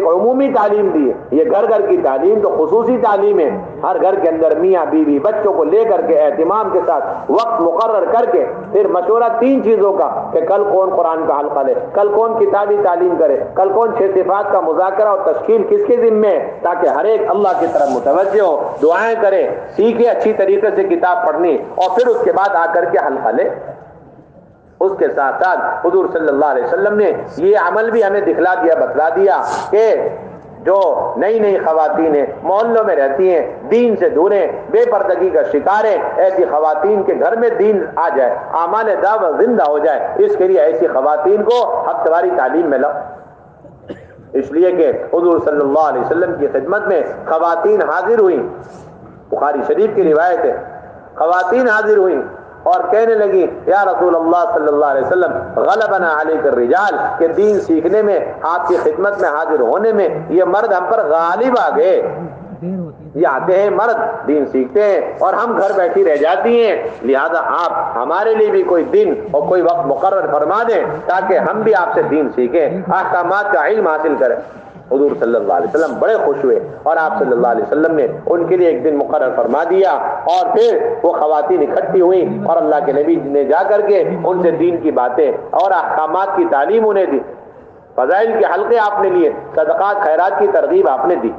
عمومی تعلیم دی ہے. یہ گھر گھر کی تعلیم تو خصوصی تعلیم ہے. ہر گھر کے اندر میاں بیوی بچوں کو لے کر کے اہتمام کے ساتھ وقت مقرر کر کے پھر مشورہ 3 چیزوں کا کہ کل کون قرآن کا حلقہ لے، کل کون کتابی تعلیم کرے، کل کون 6 صفات کا مذاکرہ اور تشکیل کس کے ذمہ ہے، تاکہ ہر ایک اللہ کی طرف متوجہ ہو، دعائیں کرے، سیکھے اچھی طریقے سے کتاب پڑھنی اور پھر اس کے بعد آ کر کے حلقہ لے. اس کے ساتھ ساتھ حضور صلی اللہ علیہ وسلم نے یہ عمل بھی ہمیں دکھلا دیا، بتلا دیا کہ جو نئی خواتین ہیں، محلوں میں رہتی ہیں، دین سے دور ہیں، بے پردگی کا شکار ہیں، ایسی خواتین کے گھر میں دین آ جائے، اعمال دعوت زندہ ہو جائے، اس کے لیے ایسی خواتین کو ہفتہ واری تعلیم میں لاؤ. اس لیے کہ حضور صلی اللہ علیہ وسلم کی خدمت میں خواتین حاضر ہوئیں، بخاری شریف کی روایت ہے، خواتین حاضر ہوئیں اور کہنے لگی یا رسول اللہ صلی اللہ علیہ وسلم غلبنا علیک الرجال، کہ دین سیکھنے میں، آپ کی خدمت میں حاضر ہونے میں یہ مرد ہم پر غالب آ گئے. یہ آتے ہیں مرد، دین سیکھتے ہیں اور ہم گھر بیٹھی رہ جاتی ہیں، لہذا آپ ہمارے لیے بھی کوئی دن اور کوئی وقت مقرر فرما دیں تاکہ ہم بھی آپ سے دین سیکھیں، احکامات کا علم حاصل کریں. حضور صلی اللہ علیہ وسلم بڑے خوش ہوئے اور آپ صلی اللہ علیہ وسلم نے ان کے لیے ایک دن مقرر فرما دیا، اور پھر وہ خواتین اکٹھی ہوئیں اور اللہ کے نبی نے جا کر کے ان سے دین کی باتیں اور احکامات کی تعلیم انہیں دی، فضائل کے حلقے آپ نے لیے، صدقات خیرات کی ترغیب آپ نے دی۔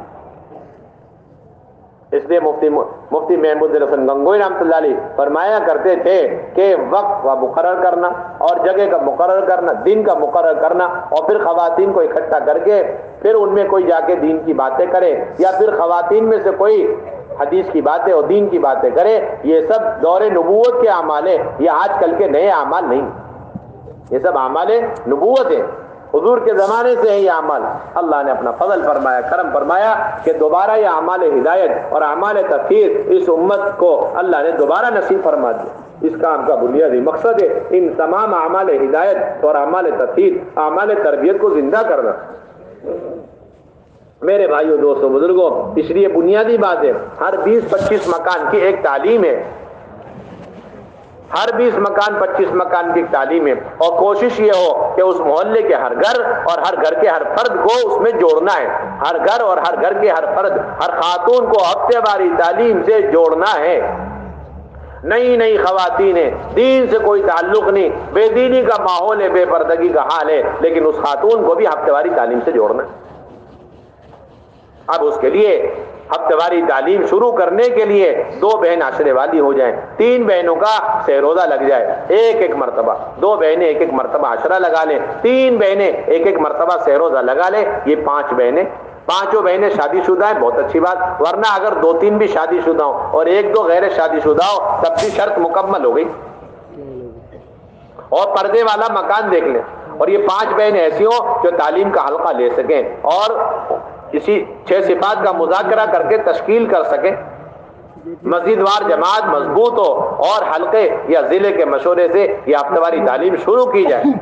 اس لیے مفتی محمود حسن گنگوئی رحمۃ اللہ علیہ فرمایا کرتے تھے کہ وقت کا مقرر کرنا اور جگہ کا مقرر کرنا، دن کا مقرر کرنا، اور پھر خواتین کو اکٹھا کر کے پھر ان میں کوئی جا کے دین کی باتیں کرے، یا پھر خواتین میں سے کوئی حدیث کی باتیں اور دین کی باتیں کرے، یہ سب دور نبوت کے اعمال ہیں، یہ آج کل کے نئے اعمال نہیں، یہ سب اعمال نبوت ہیں، حضور کے زمانے سے ہے یہ اعمال۔ اللہ نے اپنا فضل فرمایا، کرم فرمایا کہ دوبارہ یہ اعمال ہدایت اور اعمال تطہیر اس امت کو اللہ نے دوبارہ نصیب فرما دیا۔ اس کام کا بنیادی مقصد ہے ان تمام اعمال ہدایت اور اعمال تطہیر، اعمال تربیت کو زندہ کرنا۔ میرے بھائیوں، دوستوں، بزرگوں، اس لیے بنیادی بات ہے، ہر 20-25 مکان کی ایک تعلیم ہے، ہر 20 مکان 25 مکان کی تعلیم ہے، اور کوشش یہ ہو کہ اس محلے کے ہر گھر اور ہر گھر کے ہر فرد کو اس میں جوڑنا ہے، ہر گھر اور ہر گھر کے ہر فرد، ہر خاتون کو ہفتے واری تعلیم سے جوڑنا ہے۔ نئی خواتین ہیں، دین سے کوئی تعلق نہیں، بے دینی کا ماحول ہے، بے پردگی کا حال ہے، لیکن اس خاتون کو بھی ہفتے واری تعلیم سے جوڑنا ہے۔ اب اس کے لیے ہفتہ واری تعلیم شروع کرنے کے لیے 2 بہن عشرے والی ہو جائیں، 3 بہنوں کا سہ روزہ لگ جائے، ایک مرتبہ، 2 بہنیں ایک مرتبہ عشرہ لگا لیں، 3 بہنیں ایک مرتبہ سہ روزہ لگا لیں، یہ 5 بہنیں، 5 بہنیں شادی شدہ ہیں، بہت اچھی بات، ورنہ اگر 2-3 بھی شادی شدہ ہوں اور 1-2 غیر شادی شدہ ہو تب بھی شرط مکمل ہو گئی، اور پردے والا مکان دیکھ لیں، اور یہ 5 بہنیں ایسی ہوں جو تعلیم کا حلقہ لے سکیں اور اسی 6 صفات کا مذاکرہ کر کے تشکیل کر سکیں، مسجد وار جماعت مضبوط ہو اور حلقے یا ضلع کے مشورے سے یہ ہفتہ واری تعلیم شروع کی جائے۔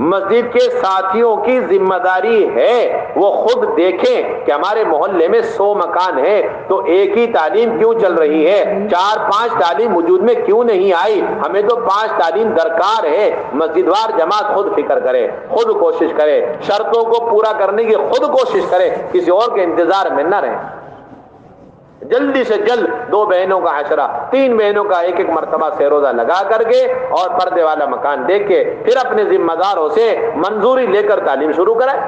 مسجد کے ساتھیوں کی ذمہ داری ہے وہ خود دیکھیں کہ ہمارے محلے میں 100 مکان ہیں تو ایک ہی تعلیم کیوں چل رہی ہے، 4-5 تعلیم وجود میں کیوں نہیں آئی، ہمیں تو 5 تعلیم درکار ہے۔ مسجد وار جماعت خود فکر کرے، خود کوشش کرے، شرطوں کو پورا کرنے کی خود کوشش کرے، کسی اور کے انتظار میں نہ رہے۔ جلدی سے جلد 2 بہنوں کا عشرہ، 3 بہنوں کا ایک مرتبہ سہ روزہ لگا کر کے اور پردے والا مکان دیکھ کے پھر اپنے ذمہ داروں سے منظوری لے کر تعلیم شروع کرائے۔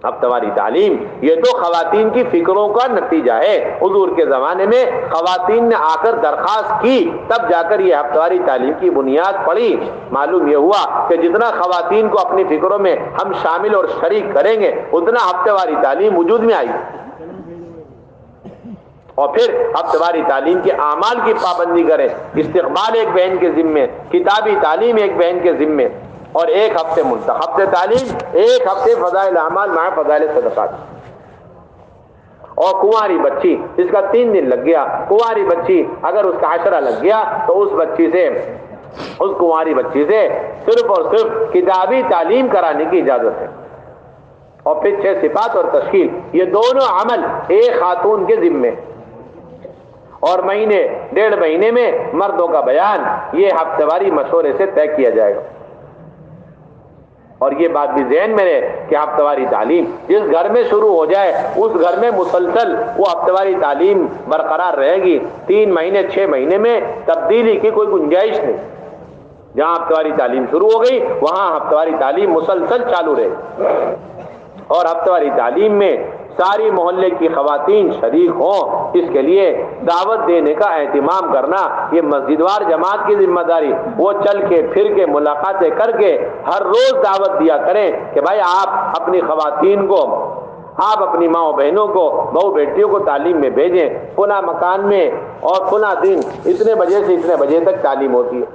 ہفتہ واری تعلیم یہ تو خواتین کی فکروں کا نتیجہ ہے، حضور کے زمانے میں خواتین نے آ کر درخواست کی تب جا کر یہ ہفتہ واری تعلیم کی بنیاد پڑی۔ معلوم یہ ہوا کہ جتنا خواتین کو اپنی فکروں میں ہم شامل اور شریک کریں گے اتنا ہفتہ واری تعلیم وجود میں آئی، اور پھر ہفتہ واری تعلیم کے اعمال کی پابندی کریں، استقبال ایک بہن کے ذمے، کتابی تعلیم ایک بہن کے ذمے، اور 1 ہفتے ہفتہ تعلیم، 1 ہفتے فضائل اعمال مع فضائل صدقات۔ اور کنواری بچی، اس کا 3 دن لگ گیا، کنواری بچی اگر اس کا عشرہ لگ گیا تو اس کنواری بچی سے صرف اور صرف کتابی تعلیم کرانے کی اجازت ہے، اور پھر 6 صفات اور تشکیل، یہ دونوں عمل ایک خاتون کے ذمے، اور مہینے 1.5 مہینے میں مردوں کا بیان یہ ہفتہ واری مشورے سے طے کیا جائے گا۔ اور یہ بات بھی ذہن میں رہے کہ ہفتہ واری تعلیم جس گھر میں شروع ہو جائے اس گھر میں مسلسل وہ ہفتہ واری تعلیم برقرار رہے گی، 3 مہینے 6 مہینے میں تبدیلی کی کوئی گنجائش نہیں۔ جہاں ہفتہ واری تعلیم شروع ہو گئی وہاں ہفتہ واری تعلیم مسلسل چالو رہے، اور ہفتہ واری تعلیم میں ساری محلے کی خواتین شریک ہوں، اس کے لیے دعوت دینے کا اہتمام کرنا یہ مسجد وار جماعت کی ذمہ داری، وہ چل کے پھر کے ملاقاتیں کر کے ہر روز دعوت دیا کریں کہ بھائی آپ اپنی خواتین کو، آپ اپنی ماں بہنوں کو، بہو بیٹیوں کو تعلیم میں بھیجیں، فلاں مکان میں اور فلاں دن اتنے بجے سے اتنے بجے تک تعلیم ہوتی ہے۔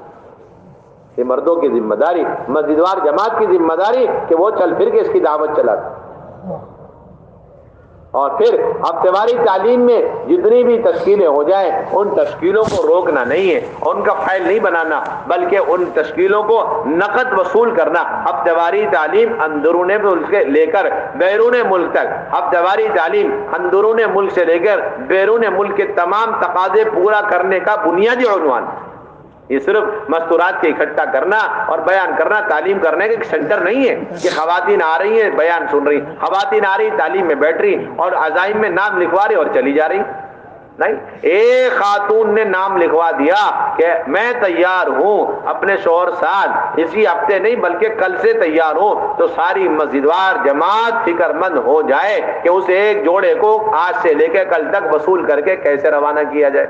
یہ مردوں کی ذمہ داری، مسجد وار جماعت کی ذمہ داری کہ وہ چل پھر کے اس کی دعوت چلاتے، اور پھر ہفتہ واری تعلیم میں جتنی بھی تشکیلیں ہو جائیں ان تشکیلوں کو روکنا نہیں ہے، ان کا فائل نہیں بنانا، بلکہ ان تشکیلوں کو نقد وصول کرنا۔ ہفتہ واری تعلیم اندرون ملک سے لے کر بیرون ملک تک، ہفتہ واری تعلیم اندرون ملک سے لے کر بیرون ملک کے تمام تقاضے پورا کرنے کا بنیادی عنوان، یہ صرف مستورات کے اکٹھا کرنا اور بیان کرنا تعلیم کرنے کا سینٹر نہیں ہے کہ خواتین آ رہی ہیں بیان سن رہی، خواتین آ رہی تعلیم میں بیٹھ رہی اور عزائم میں نام لکھوا رہی اور چلی جا رہی. نہیں، ایک خاتون نے نام لکھوا دیا کہ میں تیار ہوں اپنے شوہر ساتھ اسی ہفتے نہیں بلکہ کل سے تیار ہوں، تو ساری مسجدوار جماعت فکر مند ہو جائے کہ اس ایک جوڑے کو آج سے لے کے کل تک وصول کر کے کیسے روانہ کیا جائے.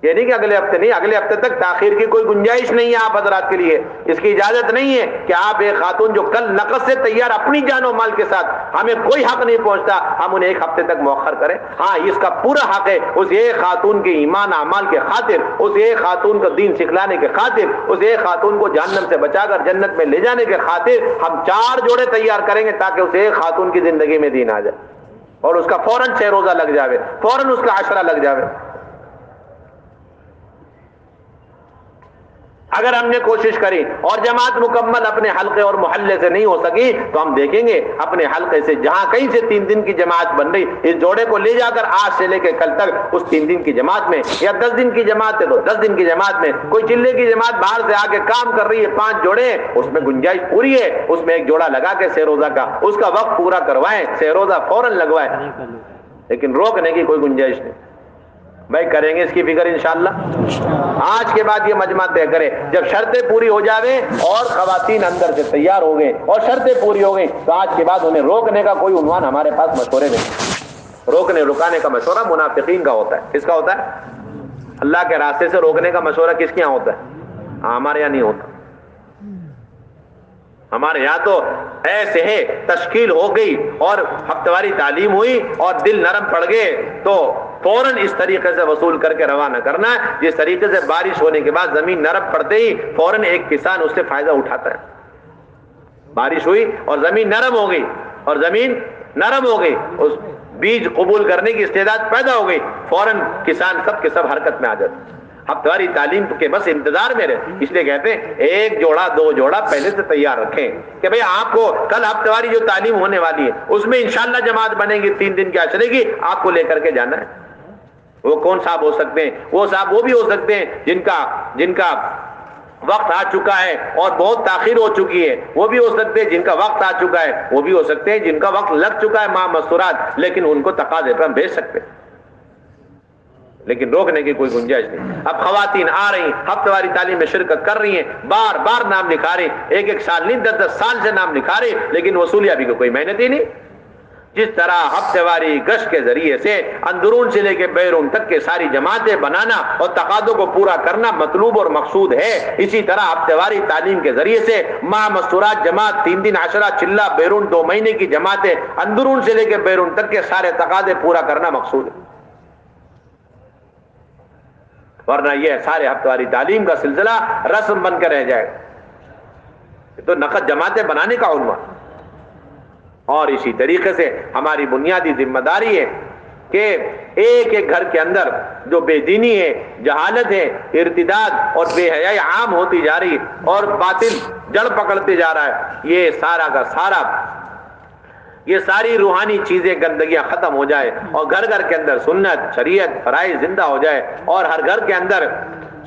یہ نہیں کہ اگلے ہفتے نہیں، اگلے ہفتے تک تاخیر کی کوئی گنجائش نہیں ہے آپ حضرات کے لیے. اس کی اجازت نہیں ہے کہ آپ ایک خاتون جو کل نقد سے تیار اپنی جان و مال کے ساتھ، ہمیں کوئی حق نہیں پہنچتا، ہم انہیں ایک ہفتے تک مؤخر کریں. ہاں اس کا پورا حق ہے اس ایک خاتون کے ایمان اعمال کے خاطر، اس ایک خاتون کو دین سکھلانے کے خاطر، اس ایک خاتون کو جہنم سے بچا کر جنت میں لے جانے کے خاطر ہم 4 جوڑے تیار کریں گے تاکہ اس ایک خاتون کی زندگی میں دین آ جائے اور اس کا فوراً 6 روزہ لگ جاوے، فوراً اس کا عشرہ لگ جاوے. اگر ہم نے کوشش کری اور جماعت مکمل اپنے حلقے اور محلے سے نہیں ہو سکی تو ہم دیکھیں گے اپنے حلقے سے جہاں کہیں سے 3 دن کی جماعت بن رہی، اس جوڑے کو لے جا کر آج سے لے کے کل تک اس 3 دن کی جماعت میں، یا 10 دن کی جماعت ہے تو 10 دن کی جماعت میں، کوئی چلے کی جماعت باہر سے آ کے کام کر رہی ہے 5 جوڑے، اس میں گنجائش پوری ہے، اس میں ایک جوڑا لگا کے 6 روزہ کا اس کا وقت پورا کروائیں، 6 روزہ فوراً لگوائیں، لیکن روکنے کی کوئی گنجائش نہیں. بھائی کریں گے اس کی فکر انشاءاللہ. آج کے بعد یہ مجمع طے کرے جب شرطیں پوری ہو جاویں اور خواتین اندر سے تیار ہو گئے اور شرطیں پوری ہو گئی تو آج کے بعد انہیں روکنے کا کوئی عنوان ہمارے پاس مشورے نہیں. روکنے رکانے کا مشورہ منافقین کا ہوتا ہے. کس کا ہوتا ہے؟ اللہ کے راستے سے روکنے کا مشورہ کس کے یہاں ہوتا ہے؟ ہمارے یہاں نہیں ہوتا. ہمارے یہاں تو ایسے ہے تشکیل ہو گئی اور ہفتواری تعلیم ہوئی اور دل نرم پڑ گئے تو فوراً اس طریقے سے وصول کر کے روانہ کرنا ہے جس طریقے سے بارش ہونے کے بعد زمین نرم پڑتے ہی فوراً ایک کسان اس سے فائدہ اٹھاتا ہے. بارش ہوئی اور زمین نرم ہو گئی اور زمین نرم ہو گئی، اس بیج قبول کرنے کی استعداد پیدا ہو گئی، فوراً کسان سب کے سب حرکت میں آ جاتے. ہفتواری تعلیم کے بس انتظار میں رہے، اس لیے کہتے ہیں 1 جوڑا 2 جوڑا پہلے سے تیار رکھیں کہ بھئی آپ کو کل ہفتواری جو تعلیم ہونے والی ہے اس میں انشاءاللہ جماعت بنے گی 3 دن کی عشرے کی، آپ کو لے کر کے جانا ہے. وہ کون صاحب ہو سکتے ہیں؟ وہ صاحب وہ بھی ہو سکتے ہیں جن کا وقت آ چکا ہے اور بہت تاخیر ہو چکی ہے، وہ بھی ہو سکتے ہیں جن کا وقت آ چکا ہے، وہ بھی ہو سکتے ہیں جن کا وقت لگ چکا ہے ماہ مستورات، لیکن ان کو تقاضے پر ہم بھیج سکتے ہیں، لیکن روکنے کی کوئی گنجائش نہیں. اب خواتین آ رہی ہفتواری تعلیم میں شرکت کر رہی ہیں، بار بار نام لکھا رہی، 1 سال نہیں 10 سال سے نام لکھا رہی، لیکن وصولیہ بھی کوئی محنت ہی نہیں. جس طرح ہفتے واری گشت کے ذریعے سے اندرون سے لے کے بیرون تک کے ساری جماعتیں بنانا اور تقاضوں کو پورا کرنا مطلوب اور مقصود ہے، اسی طرح ہفتے واری تعلیم کے ذریعے سے ماہ مستورات جماعت 3 دن عشرہ چلہ بیرون 2 مہینے کی جماعتیں اندرون سے لے کے بیرون تک کے سارے تقاضے پورا کرنا مقصود ہے. ورنہ یہ سارے ہفتواری تعلیم کا سلسلہ رسم بن کر رہ جائے گا، تو نقد جماعتیں بنانے کا عنوان. اور اسی طریقے سے ہماری بنیادی ذمہ داری ہے کہ ایک ایک گھر کے اندر جو بے دینی ہے، جہالت ہے، ارتداد اور بے حیائی عام ہوتی جا رہی اور باطل جڑ پکڑتے جا رہا ہے، یہ سارا کا سارا یہ ساری روحانی چیزیں گندگیاں ختم ہو جائے اور گھر گھر کے اندر سنت شریعت فرائض زندہ ہو جائے اور ہر گھر کے اندر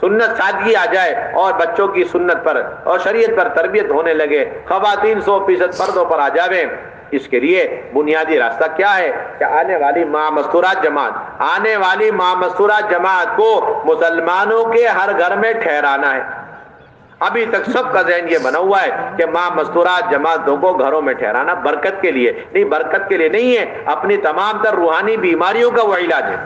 سنت سادگی آ جائے اور بچوں کی سنت پر اور شریعت پر تربیت ہونے لگے، خواتین 100% پردوں پر آ جاویں. اس کے لیے بنیادی راستہ کیا ہے کہ آنے والی ماہ مستورات جماعت کو مسلمانوں کے ہر گھر میں ٹھہرانا ہے. ابھی تک سب کا ذہن یہ بنا ہوا ہے کہ ماہ مستورات جماعتوں کو گھروں میں ٹھہرانا برکت کے لیے نہیں، برکت کے لیے نہیں ہے، اپنی تمام تر روحانی بیماریوں کا وہ علاج ہے.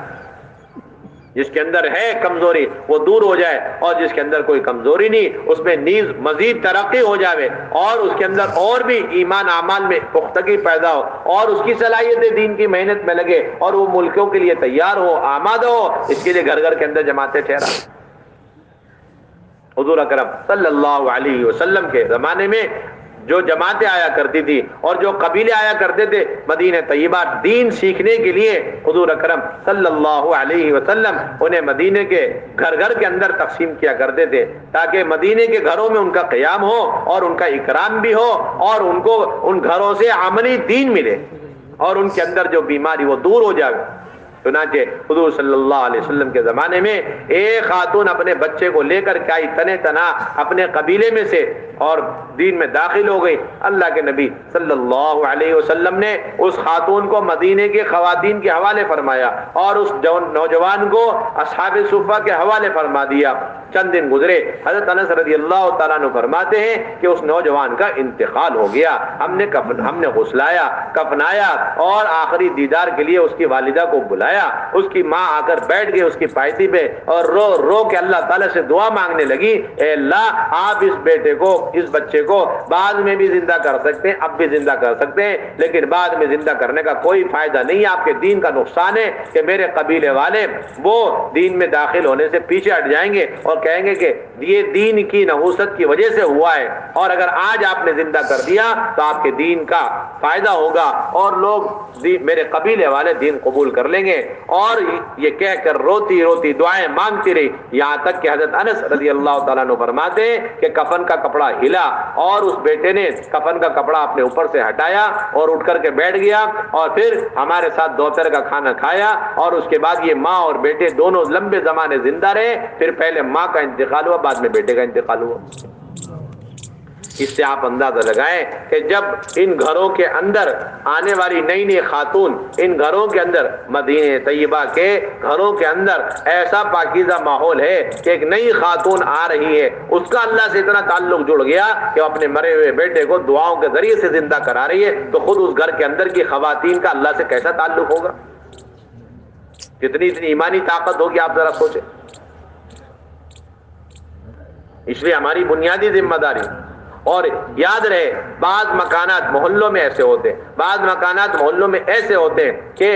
جس کے اندر ہے کمزوری وہ دور ہو جائے اور جس کے اندر کوئی کمزوری نہیں اس میں نیز مزید ترقی ہو جاوے اور اس کے اندر اور بھی ایمان اعمال میں پختگی پیدا ہو اور اس کی صلاحیت دین کی محنت میں لگے اور وہ ملکوں کے لیے تیار ہو، آمادہ ہو. اس کے لیے گھر گھر کے اندر جماعتیں ٹھہرا. حضور اکرم صلی اللہ علیہ وسلم کے زمانے میں جو جماعتیں آیا کرتی تھی اور جو قبیلے آیا کرتے تھے مدینہ طیبہ دین سیکھنے کے لیے، حضور اکرم صلی اللہ علیہ وسلم انہیں مدینے کے گھر گھر کے اندر تقسیم کیا کرتے تھے تاکہ مدینے کے گھروں میں ان کا قیام ہو اور ان کا اکرام بھی ہو اور ان کو ان گھروں سے عملی دین ملے اور ان کے اندر جو بیماری وہ دور ہو جائے. چنانچہ حضور صلی اللہ علیہ وسلم کے زمانے میں ایک خاتون اپنے بچے کو لے کر کے آئی تنے تنا اپنے قبیلے میں سے اور دین میں داخل ہو گئی. اللہ کے نبی صلی اللہ علیہ وسلم نے اس خاتون کو مدینے کے خواتین کے حوالے فرمایا اور اس نوجوان کو اصحاب صفہ کے حوالے فرما دیا. چند دن گزرے، حضرت انس رضی اللہ تعالیٰ عنہ فرماتے ہیں کہ اس نوجوان کا انتقال ہو گیا. ہم نے غسلایا، کفنایا اور آخری دیدار کے لیے اس کی والدہ کو بلایا. اس کی ماں آ کر بیٹھ گئی اس کی پائتی پہ اور رو رو کے اللہ تعالیٰ سے دعا مانگنے لگی، اے اللہ آپ اس بیٹے کو، اس بچے کو بعد میں بھی زندہ کر سکتے ہیں، اب بھی زندہ کر سکتے ہیں، لیکن بعد میں زندہ کرنے کا کوئی فائدہ نہیں. آپ کے دین کا نقصان ہے کہ میرے قبیلے والے وہ دین میں داخل ہونے سے پیچھے ہٹ جائیں گے اور کہیں گے کہ یہ دین کی نحوست کی وجہ سے ہوا ہے، اور اگر آج آپ نے زندہ کر دیا تو آپ کے دین کا فائدہ ہوگا اور لوگ میرے قبیلے والے دین قبول کر لیں گے. اور یہ کہہ کر روتی روتی دعائیں مانگتی رہی، یہاں تک کہ حضرت انس رضی اللہ تعالیٰ عنہ فرماتے ہیں کہ کفن کا کپڑا ہلا اور اس بیٹے نے کفن کا کپڑا اپنے اوپر سے ہٹایا اور اٹھ کر کے بیٹھ گیا اور پھر ہمارے ساتھ دوپہر کا کھانا کھایا. اور اس کے بعد یہ ماں اور بیٹے دونوں لمبے زمانے زندہ رہے. پھر پہلے ماں کا انتقال ہوا، بعد میں بیٹے کا انتقال ہوا. اس سے آپ اندازہ لگائیں کہ جب ان گھروں کے اندر آنے والی نئی نئی خاتون، ان گھروں کے اندر مدینہ طیبہ کے گھروں کے اندر ایسا پاکیزہ ماحول ہے کہ ایک نئی خاتون آ رہی ہے، اس کا اللہ سے اتنا تعلق جڑ گیا کہ وہ اپنے مرے ہوئے بیٹے کو دعاؤں کے ذریعے سے زندہ کرا رہی ہے، تو خود اس گھر کے اندر کی خواتین کا اللہ سے کیسا تعلق ہوگا؟ کتنی اتنی ایمانی طاقت ہوگی، آپ ذرا سوچیں. اس لیے ہماری بنیادی ذمہ داری، اور یاد رہے بعض مکانات محلوں میں ایسے ہوتے ہیں، بعض مکانات محلوں میں ایسے ہوتے ہیں کہ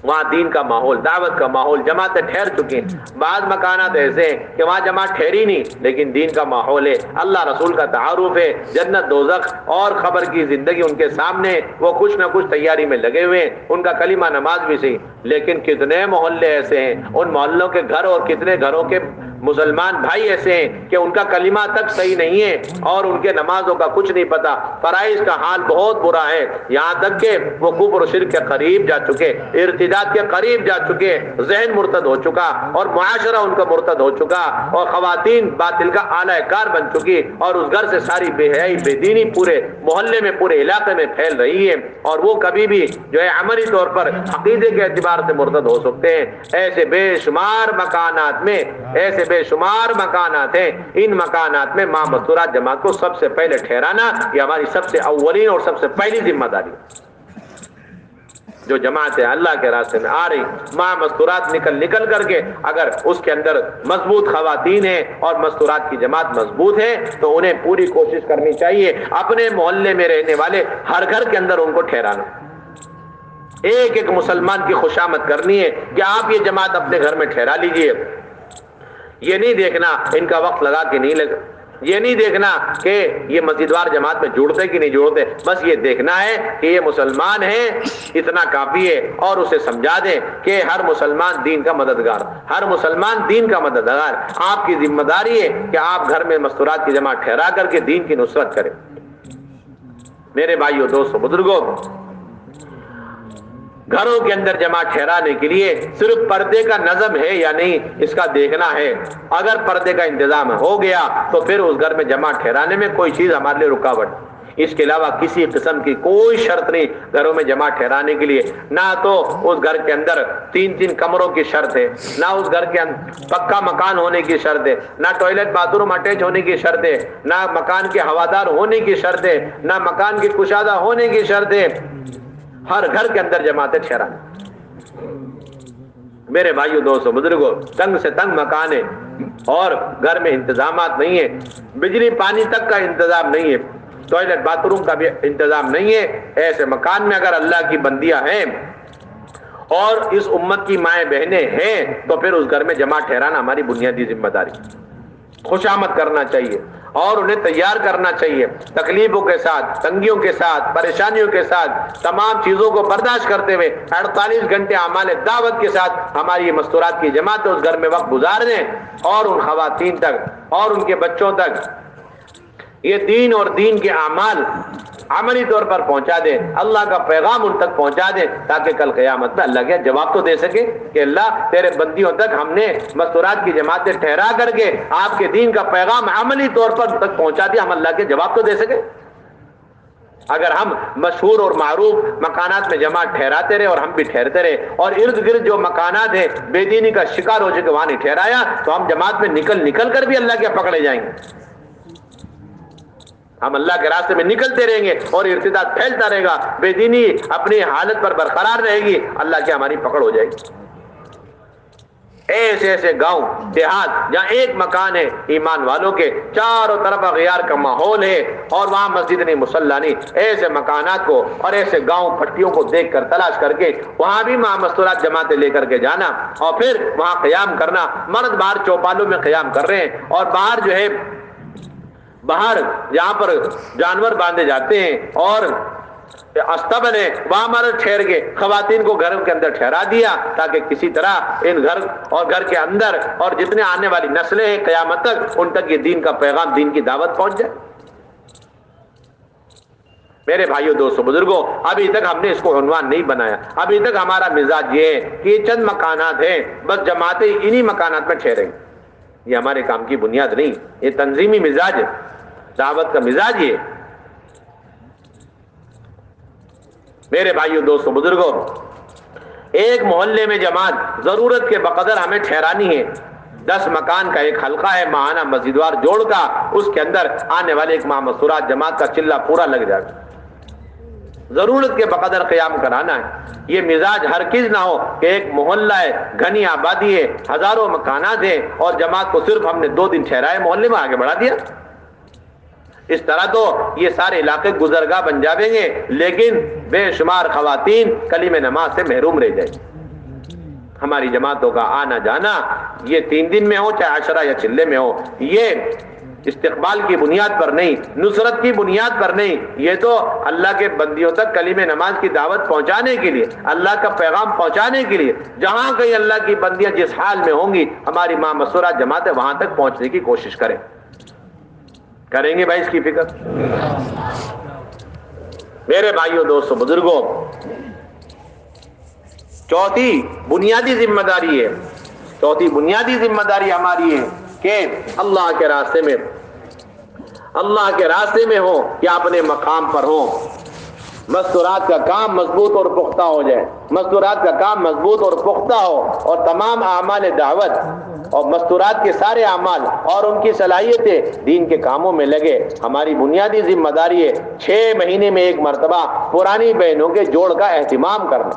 وہاں دین کا ماحول، دعوت کا ماحول، جماعتیں ٹھہر چکی ہیں. بعض مکانات ایسے ہیں کہ وہاں جماعت ٹھہری نہیں لیکن دین کا ماحول ہے، اللہ رسول کا تعارف ہے، جنت دوزخ اور خبر کی زندگی ان کے سامنے، وہ کچھ نہ کچھ تیاری میں لگے ہوئے ہیں، ان کا کلمہ نماز بھی صحیح. لیکن کتنے محلے ایسے ہیں، ان محلوں کے گھر اور کتنے گھروں کے مسلمان بھائی ایسے ہیں کہ ان کا کلمہ تک صحیح نہیں ہے اور ان کے نمازوں کا کچھ نہیں پتا. فرائض کا حال بہت برا ہے، یہاں تک کہ وہ کفر و شرک کے قریب جا چکے، ارتداد کے قریب جا چکے، ذہن مرتد ہو چکا اور معاشرہ ان کا مرتد ہو چکا اور خواتین باطل کا اعلی کار بن چکی، اور اس گھر سے ساری بے حیائی بے دینی پورے محلے میں، پورے علاقے میں پھیل رہی ہے، اور وہ کبھی بھی جو ہے عملی طور پر عقیدے کے اعتبار سے مرتد ہو سکتے ہیں. ایسے بے شمار مکانات میں، ایسے بے شمار مکانات ہیں، ان مکانات میں ماں مستورات جماعت کو سب سے پہلے ٹھہرانا یہ ہماری سب سے اولین اور سب سے پہلی ذمہ داری ہے. جو جماعتیں اللہ کے راستے میں آ رہی، ماں مستورات نکل کر کے اگر اس کے اندر مضبوط خواتین ہیں اور مستورات کی جماعت مضبوط ہے تو انہیں پوری کوشش کرنی چاہیے اپنے محلے میں رہنے والے ہر گھر کے اندر ان کو ٹھہرانا. ایک ایک مسلمان کی خوشامد کرنی ہے کہ آپ یہ جماعت اپنے گھر میں ٹھہرا لیجئے. یہ نہیں دیکھنا ان کا وقت لگا کہ نہیں لگا، یہ نہیں دیکھنا کہ یہ مسجدوار جماعت میں جڑتے کہ نہیں جڑتے، بس یہ دیکھنا ہے کہ یہ مسلمان ہیں، اتنا کافی ہے. اور اسے سمجھا دیں کہ ہر مسلمان دین کا مددگار، ہر مسلمان دین کا مددگار. آپ کی ذمہ داری ہے کہ آپ گھر میں مستورات کی جماعت ٹھہرا کر کے دین کی نصرت کریں. میرے بھائیوں، دوستوں، بزرگوں، گھروں کے اندر جماعت ٹھہرانے کے لیے صرف پردے کا نظم ہے یا نہیں اس کا دیکھنا ہے. اگر پردے کا انتظام ہو گیا تو پھر اس گھر میں جماعت ٹھہرانے میں کوئی چیز ہمارے لیے رکاوٹ. اس کے علاوہ کسی قسم کی کوئی شرط نہیں گھروں میں جماعت ٹھہرانے کے لیے. نہ تو اس گھر کے اندر 3 کمروں کی شرط ہے، نہ اس گھر کے اندر پکا مکان ہونے کی شرط ہے، نہ ٹوائلٹ باتھ روم اٹیچ ہونے کی شرط ہے، نہ مکان کے ہوادار ہونے کی شرط ہے، نہ مکان کی کشادہ ہونے کی شرط ہے. ہر گھر کے اندر جماعتیں ٹھہرانا. میرے بھائیوں، دوستوں، بزرگوں، تنگ سے تنگ مکان ہے اور گھر میں انتظامات نہیں ہے، بجلی پانی تک کا انتظام نہیں ہے، ٹوائلٹ باتھ روم کا بھی انتظام نہیں ہے. ایسے مکان میں اگر اللہ کی بندیاں ہیں اور اس امت کی مائیں بہنیں ہیں تو پھر اس گھر میں جماعت ٹھہرانا ہماری بنیادی ذمہ داری. خوشامد کرنا چاہیے اور انہیں تیار کرنا چاہیے، تکلیفوں کے ساتھ، تنگیوں کے ساتھ، پریشانیوں کے ساتھ، تمام چیزوں کو برداشت کرتے ہوئے 48 گھنٹے اعمال دعوت کے ساتھ ہماری یہ مستورات کی جماعت اس گھر میں وقت گزار دیں اور ان خواتین تک اور ان کے بچوں تک یہ دین اور دین کے اعمال عملی طور پر پہنچا دیں، اللہ کا پیغام ان تک پہنچا دیں، تاکہ کل قیامت میں اللہ کے جواب تو دے سکے کہ اللہ تیرے بندیوں تک ہم نے مستورات کی جماعتیں ٹھہرا کر کے آپ کے دین کا پیغام عملی طور پر تک پہنچا دیا، ہم اللہ کے جواب تو دے سکے۔ اگر ہم مشہور اور معروف مکانات میں جماعت ٹھہراتے رہے اور ہم بھی ٹھہرتے رہے اور ارد گرد جو مکانات ہیں بے دینی کا شکار ہو چکے وہاں نہیں ٹھہرایا، تو ہم جماعت میں نکل کر بھی اللہ کے پکڑے جائیں گے۔ ہم اللہ کے راستے میں نکلتے رہیں گے اور ارتداد پھیلتا رہے گا، بے دینی اپنی حالت پر برقرار رہے گی، اللہ کی ہماری پکڑ ہو جائے گی۔ ایسے ایسے گاؤں دیہات جہاں ایک مکان ہے ایمان والوں کے، چاروں طرف اغیار کا ماحول ہے اور وہاں مسجد نہیں مصلی نہیں، ایسے مکانات کو اور ایسے گاؤں پٹیوں کو دیکھ کر تلاش کر کے وہاں بھی مستورات جماعتیں لے کر کے جانا اور پھر وہاں قیام کرنا۔ مرد باہر چوپالوں میں قیام کر رہے ہیں اور باہر جو ہے باہر جہاں پر جانور باندھے جاتے ہیں اور استبل ہے وہاں مرد ٹھہر کے خواتین کو گھر کے اندر ٹھہرا دیا، تاکہ کسی طرح ان گھر اور گھر کے اندر اور جتنے آنے والی نسلیں ہیں قیامت تک ان تک یہ دین کا پیغام، دین کی دعوت پہنچ جائے۔ میرے بھائیوں دوستوں بزرگوں، ابھی تک ہم نے اس کو عنوان نہیں بنایا، ابھی تک ہمارا مزاج یہ ہے کہ یہ چند مکانات ہیں، بس جماعتیں انہی مکانات میں ٹھہریں۔ یہ ہمارے کام کی بنیاد نہیں، یہ تنظیمی مزاج ہے، دعوت کا مزاج یہ۔ میرے بھائیوں دوستوں بزرگوں، ایک محلے میں جماعت ضرورت کے بقدر ہمیں ٹھہرانی ہے۔ 10 مکان کا ایک حلقہ ہے ماہانہ مسجدوار جوڑ کا، اس کے اندر آنے والے ایک ماہ مستورات جماعت کا چلہ پورا لگ جائے، ضرورت کے بقدر قیام کرانا ہے۔ یہ مزاج ہرگز نہ ہو کہ ایک محلہ ہے، گھنی آبادی ہے، ہزاروں مکانات ہیں اور جماعت کو صرف ہم نے 2 دن ٹھہرائے، محلے میں آگے بڑھا دیا۔ اس طرح تو یہ سارے علاقے گزرگاہ بن جاویں گے، لیکن بے شمار خواتین کلمہ نماز سے محروم رہ جائیں۔ ہماری جماعتوں کا آنا جانا یہ 3 دن میں ہو چاہے عشرہ یا چلے میں ہو، یہ استقبال کی بنیاد پر نہیں، نصرت کی بنیاد پر نہیں، یہ تو اللہ کے بندیوں تک کلمہ نماز کی دعوت پہنچانے کے لیے، اللہ کا پیغام پہنچانے کے لیے، جہاں کہیں اللہ کی بندیاں جس حال میں ہوں گی ہماری ماہ مستورات جماعتیں وہاں تک پہنچنے کی کوشش کریں گے بھائی، اس کی فکر۔ میرے بھائیوں دوستوں بزرگوں، چوتھی بنیادی ذمہ داری ہماری ہے کہ اللہ کے راستے میں ہو یا اپنے مقام پر ہو، مستورات کا کام مضبوط اور پختہ ہو جائے، مستورات کا کام مضبوط اور پختہ ہو اور تمام اعمال دعوت اور مستورات کے سارے اعمال اور ان کی صلاحیتیں دین کے کاموں میں لگے۔ ہماری بنیادی ذمہ داری ہے 6 مہینے میں ایک مرتبہ پرانی بہنوں کے جوڑ کا اہتمام کرنا۔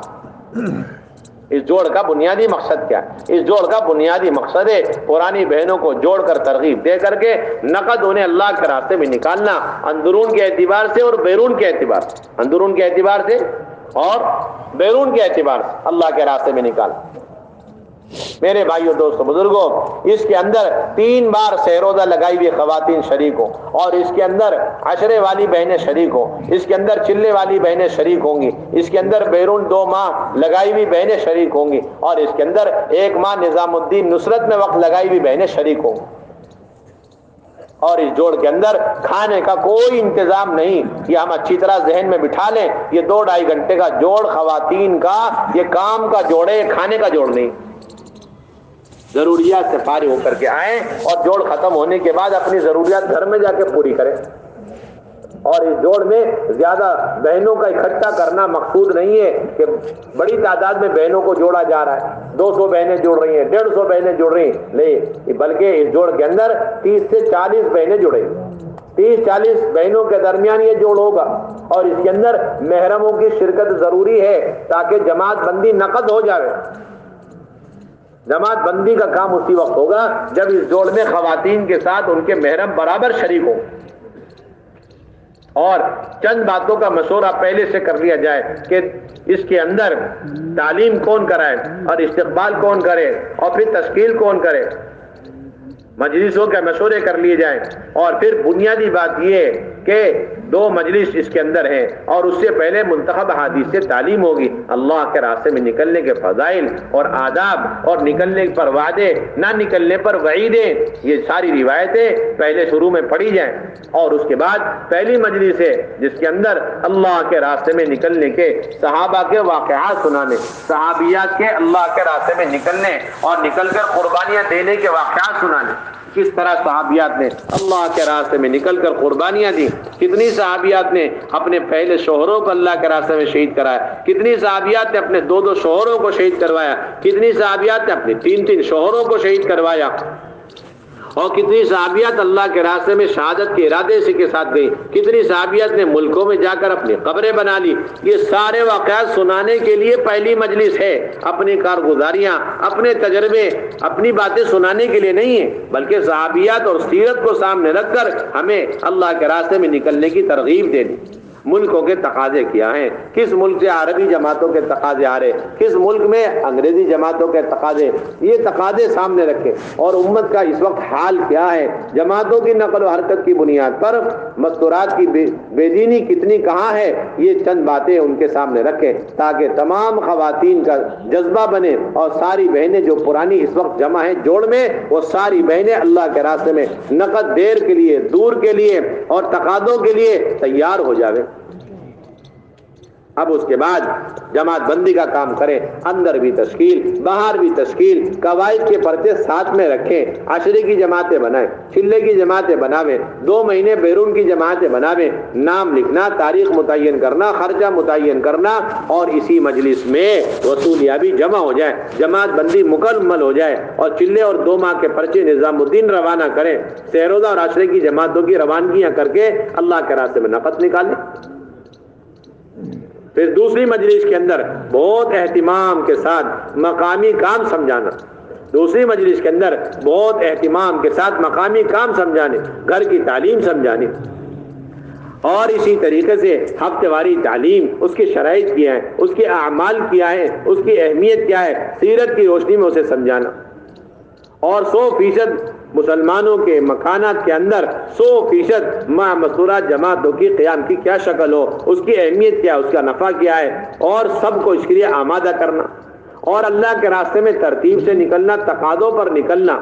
اس جوڑ کا بنیادی مقصد کیا ہے؟ اس جوڑ کا بنیادی مقصد ہے پرانی بہنوں کو جوڑ کر ترغیب دے کر کے نقد انہیں اللہ کے راستے میں نکالنا، اندرون کے اعتبار سے اور بیرون کے اعتبار سے، اندرون کے اعتبار سے اور بیرون کے اعتبار سے اللہ کے راستے میں نکالنا۔ میرے بھائیوں دوستوں بزرگوں، اس کے اندر 3 بار سہروزہ لگائی ہوئی خواتین شریک ہوں اور اس کے اندر عشرے والی بہنیں شریک ہوں، اس کے اندر چلے والی بہنیں شریک ہوں گی، اس کے اندر بیرون 2 ماہ لگائی ہوئی بہنیں شریک ہوں گی اور اس کے اندر 1 ماہ نظام الدین نصرت میں وقت لگائی ہوئی بہنیں شریک ہوں گی۔ اور اس جوڑ کے اندر کھانے کا کوئی انتظام نہیں، یہ ہم اچھی طرح ذہن میں بٹھا لیں، یہ 2-2.5 گھنٹے کا جوڑ خواتین کا یہ کام کا جوڑ ہے، کھانے کا جوڑ نہیں۔ ضروریات سے فارغ ہو کر کے آئیں اور جوڑ ختم ہونے کے بعد اپنی ضروریات گھر میں جا کے پوری کریں۔ اور اس جوڑ میں زیادہ بہنوں کا اکٹھا کرنا مقصود نہیں ہے کہ بڑی تعداد میں بہنوں کو جوڑا جا رہا ہے، 200 بہنیں جڑ رہی ہیں، 150 بہنیں جڑ رہی ہیں، نہیں، بلکہ اس جوڑ کے اندر 30 سے 40 بہنیں جڑیں، 30-40 بہنوں کے درمیان یہ جوڑ ہوگا اور اس کے اندر محرموں کی شرکت ضروری ہے تاکہ جماعت بندی نقد ہو جائے۔ جماعت بندی کا کام اسی وقت ہوگا جب اس جوڑ میں خواتین کے ساتھ ان کے محرم برابر شریک ہوں اور چند باتوں کا مشورہ پہلے سے کر لیا جائے کہ اس کے اندر تعلیم کون کرائے اور استقبال کون کرے اور پھر تشکیل کون کرے، مجلسوں کے مشورے کر لیے جائیں۔ اور پھر بنیادی بات یہ ہے کہ 2 مجلس اس کے اندر ہیں، اور اس سے پہلے منتخب حدیث سے تعلیم ہوگی، اللہ کے راستے میں نکلنے کے فضائل اور آداب، اور نکلنے پر وعدے، نہ نکلنے پر وعیدیں، یہ ساری روایتیں پہلے شروع میں پڑھی جائیں، اور اس کے بعد پہلی مجلس ہے جس کے اندر اللہ کے راستے میں نکلنے کے صحابہ کے واقعات سنانے، صحابیات کے اللہ کے راستے میں نکلنے اور نکل کر قربانیاں دینے کے واقعات سنانے، کس طرح صحابیات نے اللہ کے راستے میں نکل کر قربانیاں دی، کتنی صحابیات نے اپنے پہلے شوہروں کو اللہ کے راستے میں شہید کرایا، کتنی صحابیات نے اپنے 2 شوہروں کو شہید کروایا، کتنی صحابیات نے اپنے 3 شوہروں کو شہید کروایا، اور کتنی صحابیات اللہ کے راستے میں شہادت کے ارادے سے کے ساتھ گئی، کتنی صحابیات نے ملکوں میں جا کر اپنی قبریں بنا لی۔ یہ سارے واقعات سنانے کے لیے پہلی مجلس ہے، اپنی کارگزاریاں، اپنے تجربے، اپنی باتیں سنانے کے لیے نہیں ہے، بلکہ صحابیات اور سیرت کو سامنے رکھ کر ہمیں اللہ کے راستے میں نکلنے کی ترغیب دینی۔ ملکوں کے تقاضے کیا ہیں، کس ملک سے عربی جماعتوں کے تقاضے آ رہے، کس ملک میں انگریزی جماعتوں کے تقاضے، یہ تقاضے سامنے رکھے، اور امت کا اس وقت حال کیا ہے، جماعتوں کی نقل و حرکت کی بنیاد پر مستورات کی بے دینی کتنی کہاں ہے، یہ چند باتیں ان کے سامنے رکھیں تاکہ تمام خواتین کا جذبہ بنے، اور ساری بہنیں جو پرانی اس وقت جمع ہیں جوڑ میں، وہ ساری بہنیں اللہ کے راستے میں نقد دیر کے لیے، دور کے لیے اور تقاضوں کے لیے تیار ہو جاوے۔ اب اس کے بعد جماعت بندی کا کام کریں، اندر بھی تشکیل، باہر بھی تشکیل، قواعد کے پرچے ساتھ میں رکھیں، عشرے کی جماعتیں بنائیں، چلے کی جماعتیں بناویں، 2 مہینے بیرون کی جماعتیں بناویں، نام لکھنا، تاریخ متعین کرنا، خرچہ متعین کرنا، اور اسی مجلس میں وصولیابی جمع ہو جائے، جماعت بندی مکمل ہو جائے، اور چلے اور 2 ماہ کے پرچے نظام الدین روانہ کریں، سہروزہ اور عشرے کی جماعتوں کی روانگیاں کر کے اللہ کے راستے میں نفت نکالیں۔ پھر دوسری مجلس کے اندر بہت اہتمام کے ساتھ مقامی کام سمجھانا، دوسری مجلس کے اندر بہت اہتمام کے ساتھ مقامی کام سمجھانے، گھر کی تعلیم سمجھانی، اور اسی طریقے سے ہفتے واری تعلیم، اس کی شرائط کیا ہے، اس کے اعمال کیا ہے، اس کی اہمیت کیا ہے، سیرت کی روشنی میں اسے سمجھانا، اور 100% مسلمانوں کے مکانات کے اندر 100% مع مستورات جماعتوں کی قیام کی کیا شکل ہو، اس کی اہمیت کیا ہے، اس کا نفع کیا ہے، اور سب کو اس کے لیے آمادہ کرنا، اور اللہ کے راستے میں ترتیب سے نکلنا، تقاضوں پر نکلنا،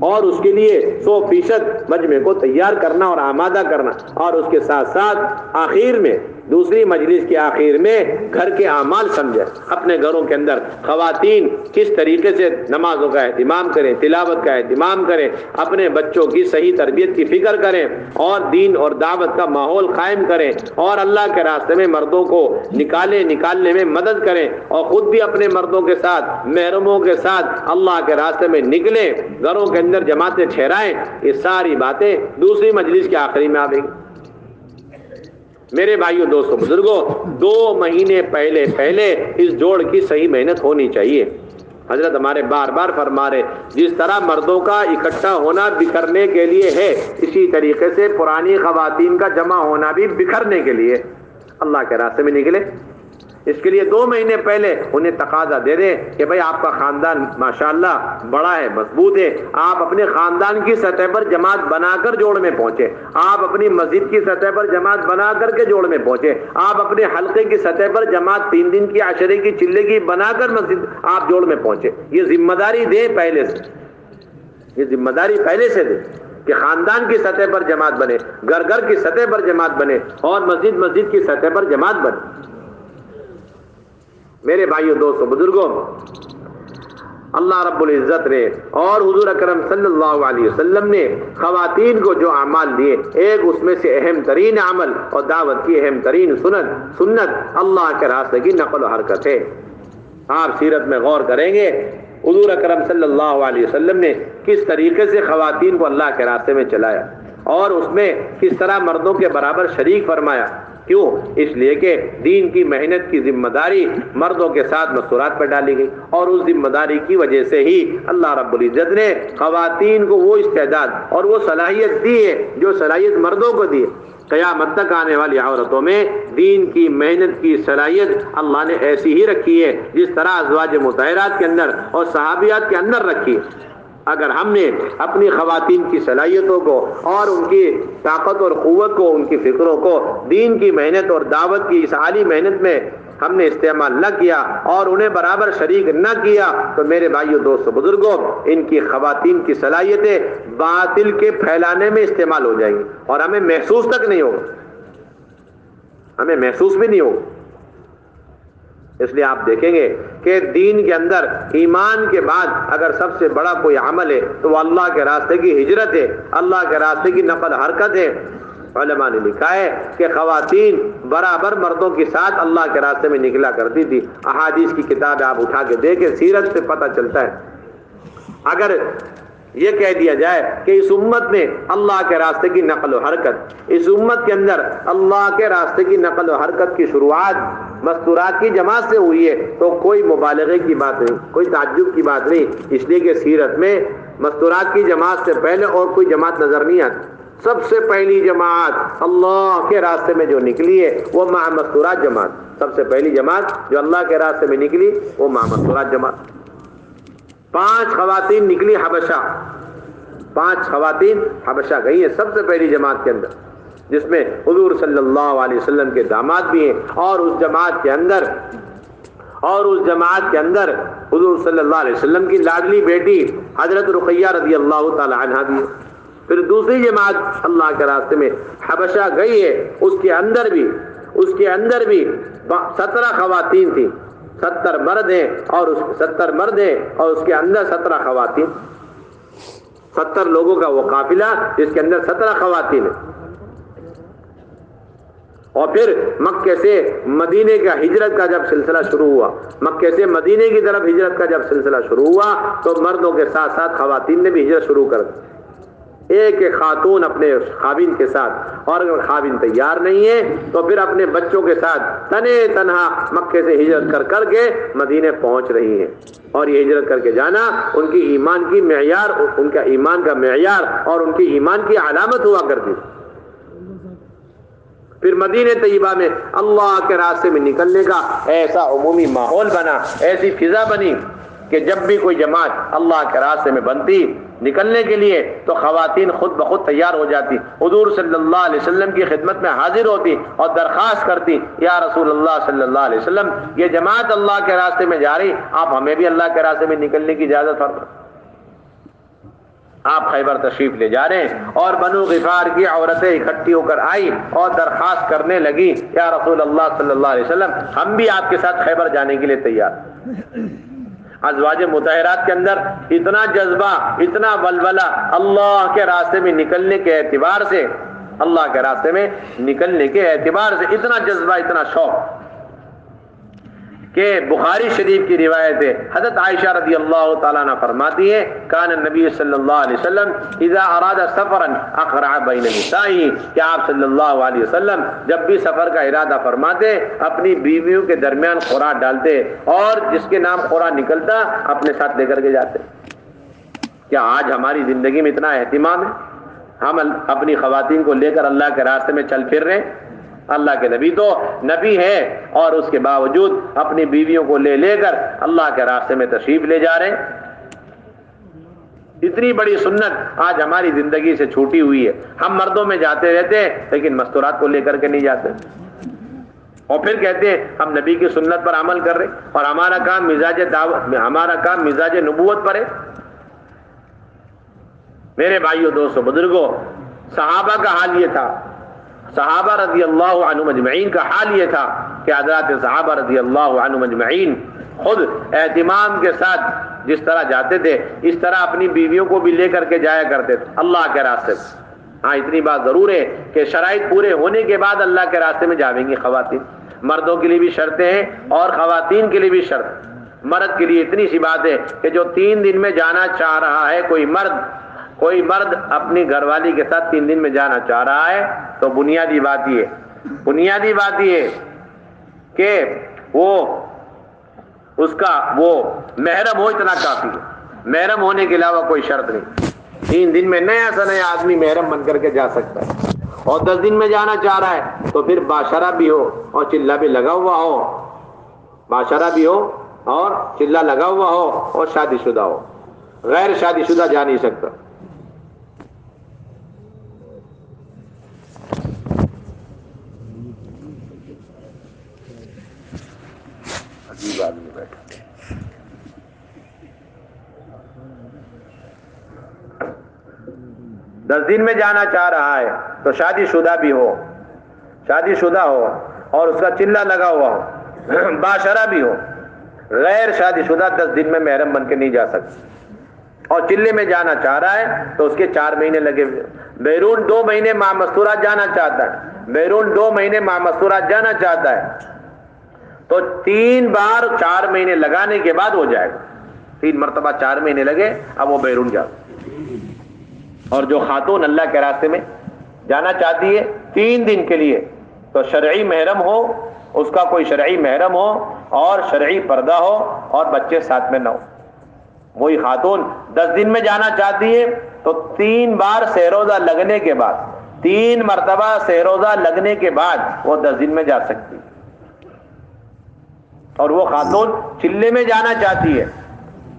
اور اس کے لیے 100% مجمع کو تیار کرنا اور آمادہ کرنا، اور اس کے ساتھ ساتھ آخر میں دوسری مجلس کے آخر میں گھر کے اعمال سمجھیں، اپنے گھروں کے اندر خواتین کس طریقے سے نمازوں کا اہتمام کریں، تلاوت کا اہتمام کریں، اپنے بچوں کی صحیح تربیت کی فکر کریں، اور دین اور دعوت کا ماحول قائم کریں، اور اللہ کے راستے میں مردوں کو نکالنے میں مدد کریں، اور خود بھی اپنے مردوں کے ساتھ، محرموں کے ساتھ اللہ کے راستے میں نکلیں، گھروں کے اندر جماعتیں ٹھہرائیں۔ یہ ساری باتیں دوسری مجلس کے آخری میں آئیں گی۔ میرے بھائیوں، دوستوں، بزرگوں، 2 مہینے پہلے اس جوڑ کی صحیح محنت ہونی چاہیے۔ حضرت ہمارے بار بار فرما رہے، جس طرح مردوں کا اکٹھا ہونا بکھرنے کے لیے ہے، اسی طریقے سے پرانی خواتین کا جمع ہونا بھی بکھرنے کے لیے۔ اللہ کے راستے میں نکلے، اس کے لیے 2 مہینے پہلے انہیں تقاضا دے دیں کہ بھئی آپ کا خاندان ماشاءاللہ بڑا ہے، مضبوط ہے، آپ اپنے خاندان کی سطح پر جماعت بنا کر جوڑ میں پہنچے، آپ اپنی مسجد کی سطح پر جماعت بنا کر کے جوڑ میں پہنچے، آپ اپنے حلقے کی سطح پر جماعت 3 دن کی، عشرے کی، چلے کی بنا کر مسجد آپ جوڑ میں پہنچے۔ یہ ذمہ داری دیں پہلے سے، یہ ذمہ داری پہلے سے دیں کہ خاندان کی سطح پر جماعت بنے، گھر کی سطح پر جماعت بنے، اور مسجد کی سطح پر جماعت بنے۔ میرے بھائیوں، دوستوں، بزرگوں، اللہ رب العزت نے اور حضور اکرم صلی اللہ علیہ وسلم نے خواتین کو جو اعمال دیے، ایک اس میں سے اہم ترین عمل اور دعوت کی اہم ترین سنت اللہ کے راستے کی نقل و حرکت ہے۔ آپ سیرت میں غور کریں گے، حضور اکرم صلی اللہ علیہ وسلم نے کس طریقے سے خواتین کو اللہ کے راستے میں چلایا، اور اس میں کس طرح مردوں کے برابر شریک فرمایا۔ کیوں؟ اس لیے کہ دین کی محنت کی ذمہ داری مردوں کے ساتھ مستورات پر ڈالی گئی، اور اس ذمہ داری کی وجہ سے ہی اللہ رب العزت نے خواتین کو وہ استعداد اور وہ صلاحیت دی ہے جو صلاحیت مردوں کو دی ہے۔ قیامت تک آنے والی عورتوں میں دین کی محنت کی صلاحیت اللہ نے ایسی ہی رکھی ہے جس طرح ازواج مطہرات کے اندر اور صحابیات کے اندر رکھی ہے۔ اگر ہم نے اپنی خواتین کی صلاحیتوں کو اور ان کی طاقت اور قوت کو، ان کی فکروں کو دین کی محنت اور دعوت کی اس عالی محنت میں ہم نے استعمال نہ کیا اور انہیں برابر شریک نہ کیا، تو میرے بھائیو، دوستو، بزرگوں، ان کی خواتین کی صلاحیتیں باطل کے پھیلانے میں استعمال ہو جائیں گی اور ہمیں محسوس تک نہیں ہوگا، ہمیں محسوس بھی نہیں ہوگا۔ اس لیے آپ دیکھیں گے کہ دین کے اندر ایمان کے بعد اگر سب سے بڑا کوئی عمل ہے تو وہ اللہ کے راستے کی ہجرت ہے، اللہ کے راستے کی نقل حرکت ہے۔ علماء نے لکھا ہے کہ خواتین برابر مردوں کے ساتھ اللہ کے راستے میں نکلا کرتی تھی۔ احادیث کی کتاب آپ اٹھا کے دیکھیں، سیرت سے پتہ چلتا ہے۔ اگر یہ کہہ دیا جائے کہ اس امت میں اللہ کے راستے کی نقل و حرکت، اس امت کے اندر اللہ کے راستے کی نقل و حرکت کی شروعات مستورات کی جماعت سے ہوئی ہے، تو کوئی مبالغے کی بات نہیں، کوئی تعجب کی بات نہیں، اس لیے کہ سیرت میں مستورات کی جماعت سے پہلے اور کوئی جماعت نظر نہیں آتی۔ سب سے پہلی جماعت اللہ کے راستے میں جو نکلی ہے وہ مع مستورات جماعت، سب سے پہلی جماعت جو اللہ کے راستے میں نکلی وہ مع مستورات جماعت۔ 5 خواتین نکلی حبشہ، 5 خواتین حبشہ گئی ہیں سب سے پہلی جماعت کے اندر، جس میں حضور صلی اللہ علیہ وسلم کے داماد بھی ہیں، اور اس جماعت کے اندر حضور صلی اللہ علیہ وسلم کی لاڈلی بیٹی حضرت رقیہ رضی اللہ تعالی عنہا بھی ہے۔ پھر دوسری جماعت اللہ کے راستے میں حبشہ گئی ہے، اس کے اندر بھی 17 خواتین تھیں، 70 مرد ہیں اور 70 مرد ہیں اور اس کے اندر 17 خواتین، 70 لوگوں کا وہ قافلہ جس کے اندر 17 خواتین ہیں۔ اور پھر مکے سے مدینے کا ہجرت کا جب سلسلہ شروع ہوا، مکے سے مدینے کی طرف ہجرت کا جب سلسلہ شروع ہوا تو مردوں کے ساتھ ساتھ خواتین نے بھی ہجرت شروع کر دی، ایک ایک خاتون اپنے خاوند کے ساتھ، اور اگر خاوند تیار نہیں ہے تو پھر اپنے بچوں کے ساتھ تنے تنہا مکے سے ہجرت کر کے مدینے پہنچ رہی ہیں۔ اور یہ ہجرت کر کے جانا ان کی ایمان کی معیار، ان کا ایمان کا معیار اور ان کی ایمان کی علامت ہوا کرتی۔ پھر مدینہ طیبہ میں اللہ کے راستے میں نکلنے کا ایسا عمومی ماحول بنا، ایسی فضا بنی کہ جب بھی کوئی جماعت اللہ کے راستے میں بنتی نکلنے کے لیے تو خواتین خود بخود تیار ہو جاتی، حضور صلی اللہ علیہ وسلم کی خدمت میں حاضر ہوتی اور درخواست کرتی، یا رسول اللہ صلی اللہ علیہ وسلم، یہ جماعت اللہ کے راستے میں جا رہی، آپ ہمیں بھی اللہ کے راستے میں نکلنے کی اجازت فرمائیں۔ آپ خیبر تشریف لے جا رہے ہیں اور بنو غفار کی عورتیں اکٹھی ہو کر آئی اور درخواست کرنے لگی، یا رسول اللہ صلی اللہ علیہ وسلم، ہم بھی آپ کے ساتھ خیبر جانے کے لیے تیار۔ ازواج مطہرات کے اندر اتنا جذبہ، اتنا ولولہ اللہ کے راستے میں نکلنے کے اعتبار سے، اللہ کے راستے میں نکلنے کے اعتبار سے اتنا جذبہ، اتنا شوق کہ بخاری شریف کی روایت ہے، حضرت عائشہ رضی اللہ تعالیٰ عنہ فرماتی ہے، کان النبی صلی اللہ علیہ وسلم اذا اراد سفرا اقرع بین نسائه، کہ آپ صلی اللہ علیہ وسلم جب بھی سفر کا ارادہ فرماتے اپنی بیویوں کے درمیان قرعہ ڈالتے اور جس کے نام قرعہ نکلتا اپنے ساتھ لے کر کے جاتے۔ کیا آج ہماری زندگی میں اتنا اہتمام ہے؟ ہم اپنی خواتین کو لے کر اللہ کے راستے میں چل پھر رہے ہیں؟ اللہ کے نبی تو نبی ہے اور اس کے باوجود اپنی بیویوں کو لے کر اللہ کے راستے میں تشریف لے جا رہے ہیں۔ اتنی بڑی سنت آج ہماری زندگی سے چھوٹی ہوئی ہے۔ ہم مردوں میں جاتے رہتے ہیں لیکن مستورات کو لے کر کے نہیں جاتے، اور پھر کہتے ہیں ہم نبی کی سنت پر عمل کر رہے ہیں اور ہمارا کام مزاج نبوت پر ہے۔ میرے بھائیوں، دوستوں، بزرگوں، صحابہ کا حال یہ تھا، صحابہ رضی اللہ عنہم اجمعین کا حال یہ تھا کہ حضرات صحابہ رضی اللہ عنہم اجمعین خود اہتمام کے ساتھ جس طرح جاتے تھے اس طرح اپنی بیویوں کو بھی لے کر کے جایا کرتے تھے اللہ کے راستے میں۔ ہاں، اتنی بات ضرور ہے کہ شرائط پورے ہونے کے بعد اللہ کے راستے میں جاویں گی خواتین۔ مردوں کے لیے بھی شرطیں ہیں اور خواتین کے لیے بھی شرط۔ مرد کے لیے اتنی سی بات ہے کہ جو 3 دن میں جانا چاہ رہا ہے، کوئی مرد اپنی گھر والی کے ساتھ 3 دن میں جانا چاہ رہا ہے تو بنیادی بات یہ ہے کہ اس کا محرم ہو، اتنا کافی ہے۔ محرم ہونے کے علاوہ کوئی شرط نہیں۔ 3 دن میں نیا سا نیا آدمی محرم بن کر کے جا سکتا ہے، اور 10 دن میں جانا چاہ رہا ہے تو پھر باشرہ بھی ہو اور چلہ بھی لگا ہوا ہو، باشرہ بھی ہو اور چلہ لگا ہوا ہو اور شادی شدہ ہو۔ غیر شادی شدہ جا نہیں سکتا. عجیب آدمی بیٹھا. 10 دن میں جانا چاہ رہا ہے تو شادی شدہ بھی ہو، شادی شدہ ہو اور اس کا چلہ لگا ہوا ہو، باشرہ بھی ہو. غیر شادی شدہ 10 دن میں محرم بن کے نہیں جا سکتا. اور چلے میں جانا چاہ رہا ہے تو اس کے 4 مہینے لگے ہوئے. بیرون 2 مہینے ماہ مستورات جانا چاہتا ہے، بیرون 2 مہینے ماہ مستورات جانا چاہتا ہے تو 3 بار 4 مہینے لگانے کے بعد ہو جائے گا. 3 مرتبہ 4 مہینے لگے اب وہ بیرون جا. اور جو خاتون اللہ کے راستے میں جانا چاہتی ہے 3 دن کے لیے تو شرعی محرم ہو، اس کا کوئی شرعی محرم ہو اور شرعی پردہ ہو اور بچے ساتھ میں نہ ہو. وہی خاتون 10 دن میں جانا چاہتی ہے تو 3 بار سہروزہ لگنے کے بعد، 3 مرتبہ سہروزہ لگنے کے بعد وہ 10 دن میں جا سکتی. اور وہ خاتون چلے میں جانا چاہتی ہے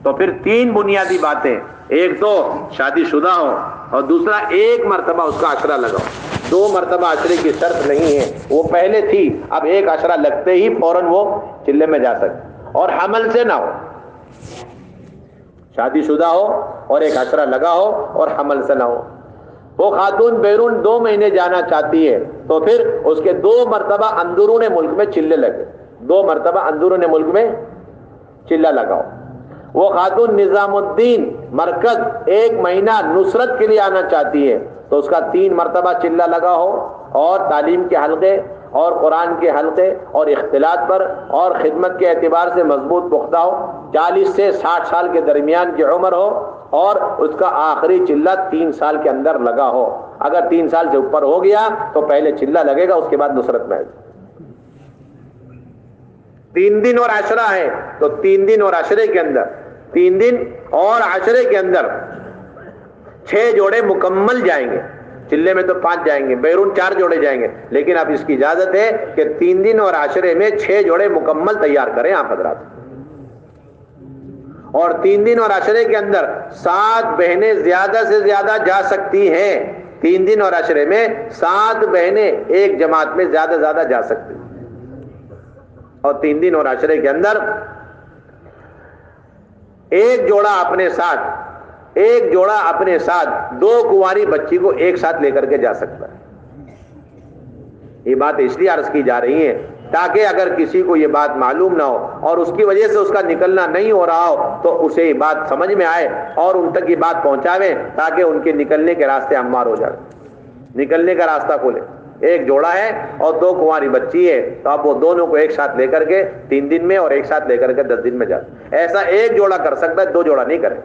تو پھر 3 بنیادی باتیں، ایک تو شادی شدہ ہو اور دوسرا 1 مرتبہ اس کا عشرہ لگاؤ. 2 مرتبہ عشرے کی شرط نہیں ہے، وہ پہلے تھی، اب 1 عشرہ لگتے ہی فوراً وہ چلے میں جا سکتے. اور حمل سے نہ ہو، شادی شدہ ہو اور 1 عشرہ لگا ہو اور حمل سے نہ ہو. وہ خاتون بیرون 2 مہینے جانا چاہتی ہے تو پھر اس کے 2 مرتبہ اندرون ملک میں چلے لگے، 2 مرتبہ اندرون ملک میں چلہ لگاؤ. وہ خاتون نظام الدین مرکز 1 مہینہ نصرت کے لیے آنا چاہتی ہے تو اس کا 3 مرتبہ چلہ لگا ہو اور تعلیم کے حلقے اور قرآن کے حلقے اور اختلاط پر اور خدمت کے اعتبار سے مضبوط پختہ ہو. 40 سے 60 سال کے درمیان کی عمر ہو اور اس کا آخری چلہ 3 سال کے اندر لگا ہو. اگر 3 سال سے اوپر ہو گیا تو پہلے چلہ لگے گا، اس کے بعد نصرت میں. 3 دن اور عشرہ ہے تو 3 دن اور عشرے کے اندر، 3 دن اور عشرے کے اندر 6 جوڑے مکمل جائیں گے. چلے میں تو 5 جائیں گے، بیرون 4 جوڑے جائیں گے، لیکن اب اس کی اجازت ہے کہ 3 دن اور عشرے میں 6 جوڑے مکمل تیار کریں آپ حضرات. اور 3 دن اور عشرے کے اندر 7 بہنیں زیادہ سے زیادہ جا سکتی ہیں. 3 دن اور عشرے میں 7 بہنیں ایک جماعت میں زیادہ سے زیادہ جا سکتی ہیں. اور 3 دن اور عشرے کے اندر ایک جوڑا اپنے ساتھ 2 کنواری بچی کو ایک ساتھ لے کر کے جا سکتا ہے. یہ بات اس لیے عرض کی جا رہی ہے تاکہ اگر کسی کو یہ بات معلوم نہ ہو اور اس کی وجہ سے اس کا نکلنا نہیں ہو رہا ہو تو اسے یہ بات سمجھ میں آئے اور ان تک یہ بات پہنچاویں تاکہ ان کے نکلنے کے راستے ہموار ہو جائے، نکلنے کا راستہ کھولے. ایک جوڑا ہے اور 2 کنواری بچی ہے تو اب وہ دونوں کو ایک ساتھ لے کر کے 3 دن میں اور ایک ساتھ لے کر کے 10 دن میں جاتے. ایسا ایک جوڑا کر سکتا ہے، 2 جوڑا نہیں کرے.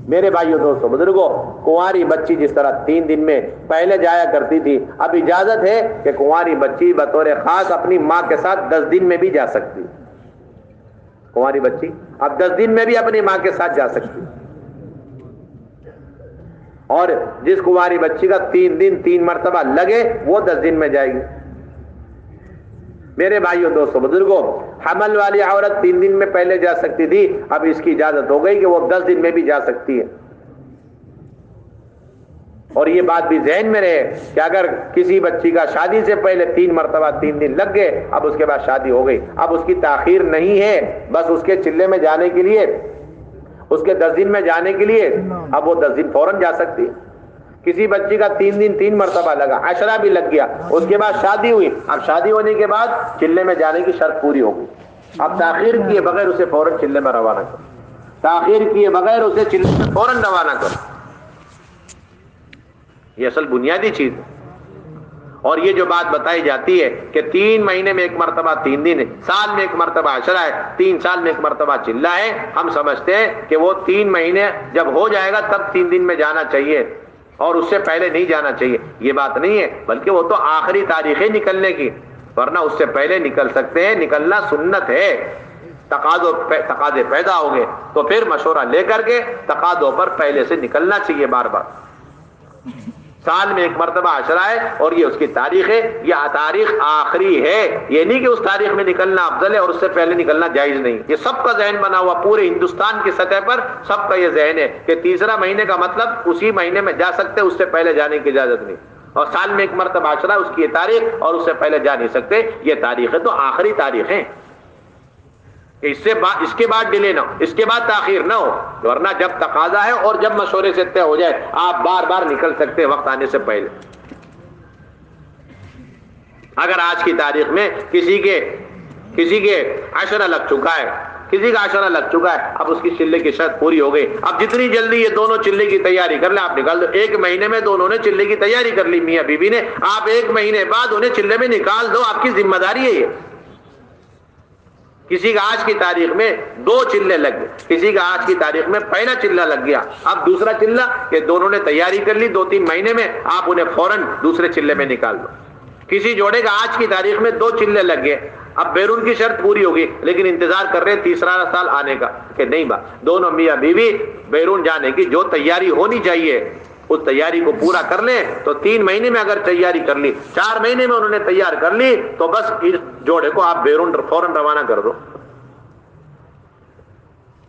میرے بھائیوں دوستوں بزرگوں، کنواری بچی جس طرح 3 دن میں پہلے جایا کرتی تھی، اب اجازت ہے کہ کنواری بچی بطور خاص اپنی ماں کے ساتھ 10 دن میں بھی جا سکتی. کنواری بچی اب 10 دن میں بھی اپنی ماں کے ساتھ جا سکتی. اور جس کنواری بچی کا 3 دن 3 مرتبہ لگے وہ 10 دن میں جائے گی. میرے بھائیوں دوستوں بزرگوں، حمل والی عورت 3 دن میں پہلے جا سکتی تھی، اب اس کی اجازت ہو گئی کہ وہ 10 دن میں بھی جا سکتی ہے. اور یہ بات بھی ذہن میں رہے کہ اگر کسی بچی کا شادی سے پہلے 3 مرتبہ 3 دن لگ گئے، اب اس کے بعد شادی ہو گئی، اب اس کی تاخیر نہیں ہے، بس اس کے چلے میں جانے کے لیے، اس کے 10 دن میں جانے کے لیے اب وہ 10 دن فوراً جا سکتی ہے. کسی بچی کا 3 دن 3 مرتبہ لگا، عشرہ بھی لگ گیا، اس کے بعد شادی ہوئی، اب شادی ہونے کے بعد چلے میں جانے کی شرط پوری ہوگی. اب تاخیر کیے بغیر اسے فوراً چلے میں روانہ کرو، تاخیر کیے بغیر اسے چلے میں فوراً روانہ کرو. یہ اصل بنیادی چیز ہے. اور یہ جو بات بتائی جاتی ہے کہ 3 مہینے میں 1 مرتبہ 3 دن ہے، سال میں 1 مرتبہ عشرہ ہے، 3 سال میں 1 مرتبہ چلہ ہے، ہم سمجھتے ہیں کہ وہ 3 مہینے جب ہو جائے گا تب 3 دن میں جانا چاہیے اور اس سے پہلے نہیں جانا چاہیے. یہ بات نہیں ہے، بلکہ وہ تو آخری تاریخ ہے نکلنے کی، ورنہ اس سے پہلے نکل سکتے ہیں. نکلنا سنت ہے. تقاضے پیدا ہو گئے تو پھر مشورہ لے کر کے تقاضوں پر پہلے سے نکلنا چاہیے بار بار. سال میں ایک مرتبہ عشرہ ہے اور یہ اس کی تاریخ ہے. یہ تاریخ آخری ہے. یہ نہیں کہ اس تاریخ میں نکلنا افضل ہے اور اس سے پہلے نکلنا جائز نہیں. یہ سب کا ذہن بنا ہوا, پورے ہندوستان کی سطح پر سب کا یہ ذہن ہے کہ تیسرا مہینے کا مطلب اسی مہینے میں جا سکتے, اس سے پہلے جانے کی اجازت نہیں. اور سال میں ایک مرتبہ عشرہ, اس کی یہ تاریخ, اور اس سے پہلے جا نہیں سکتے. یہ تاریخ ہے تو آخری تاریخ ہے. اس کے بعد ڈیلے نہ ہو, اس کے بعد تاخیر نہ ہو, ورنہ جب تقاضا ہے اور جب مشورے سے طے ہو جائے آپ بار بار نکل سکتے ہیں وقت آنے سے پہلے. اگر آج کی تاریخ میں کسی کے عشرہ لگ چکا ہے, کسی کا عشرہ لگ چکا ہے, اب اس کی چلے کی شرط پوری ہو گئی. اب جتنی جلدی یہ دونوں چلے کی تیاری کر لیں آپ نکال دو. ایک مہینے میں دونوں نے چلے کی تیاری کر لی میاں بیوی نے, آپ ایک مہینے بعد انہیں چلے میں نکال دو, آپ کی ذمہ داری ہے یہ. کسی کا آج کی تاریخ میں 2 چلے لگ گئے, کسی کا آج کی تاریخ میں پہلا چلہ لگ گیا, اب دوسرا چلہ کہ دونوں نے تیاری کر لی 2-3 مہینے میں, آپ انہیں فوراً دوسرے چلے میں نکال دو. کسی جوڑے کا آج کی تاریخ میں 2 چلے لگ گئے, اب بیرون کی شرط پوری ہوگی لیکن انتظار کر رہے تیسرا سال آنے کا کہ نہیں با, دونوں میاں بیوی بیرون جانے کی جو تیاری ہونی چاہیے اس تیاری کو پورا کر لیں. تو 3 مہینے میں اگر تیاری کر لی, 4 مہینے میں انہوں نے تیار کر لی, تو بس اس جوڑے کو آپ بیرون فوراً روانہ کر دو.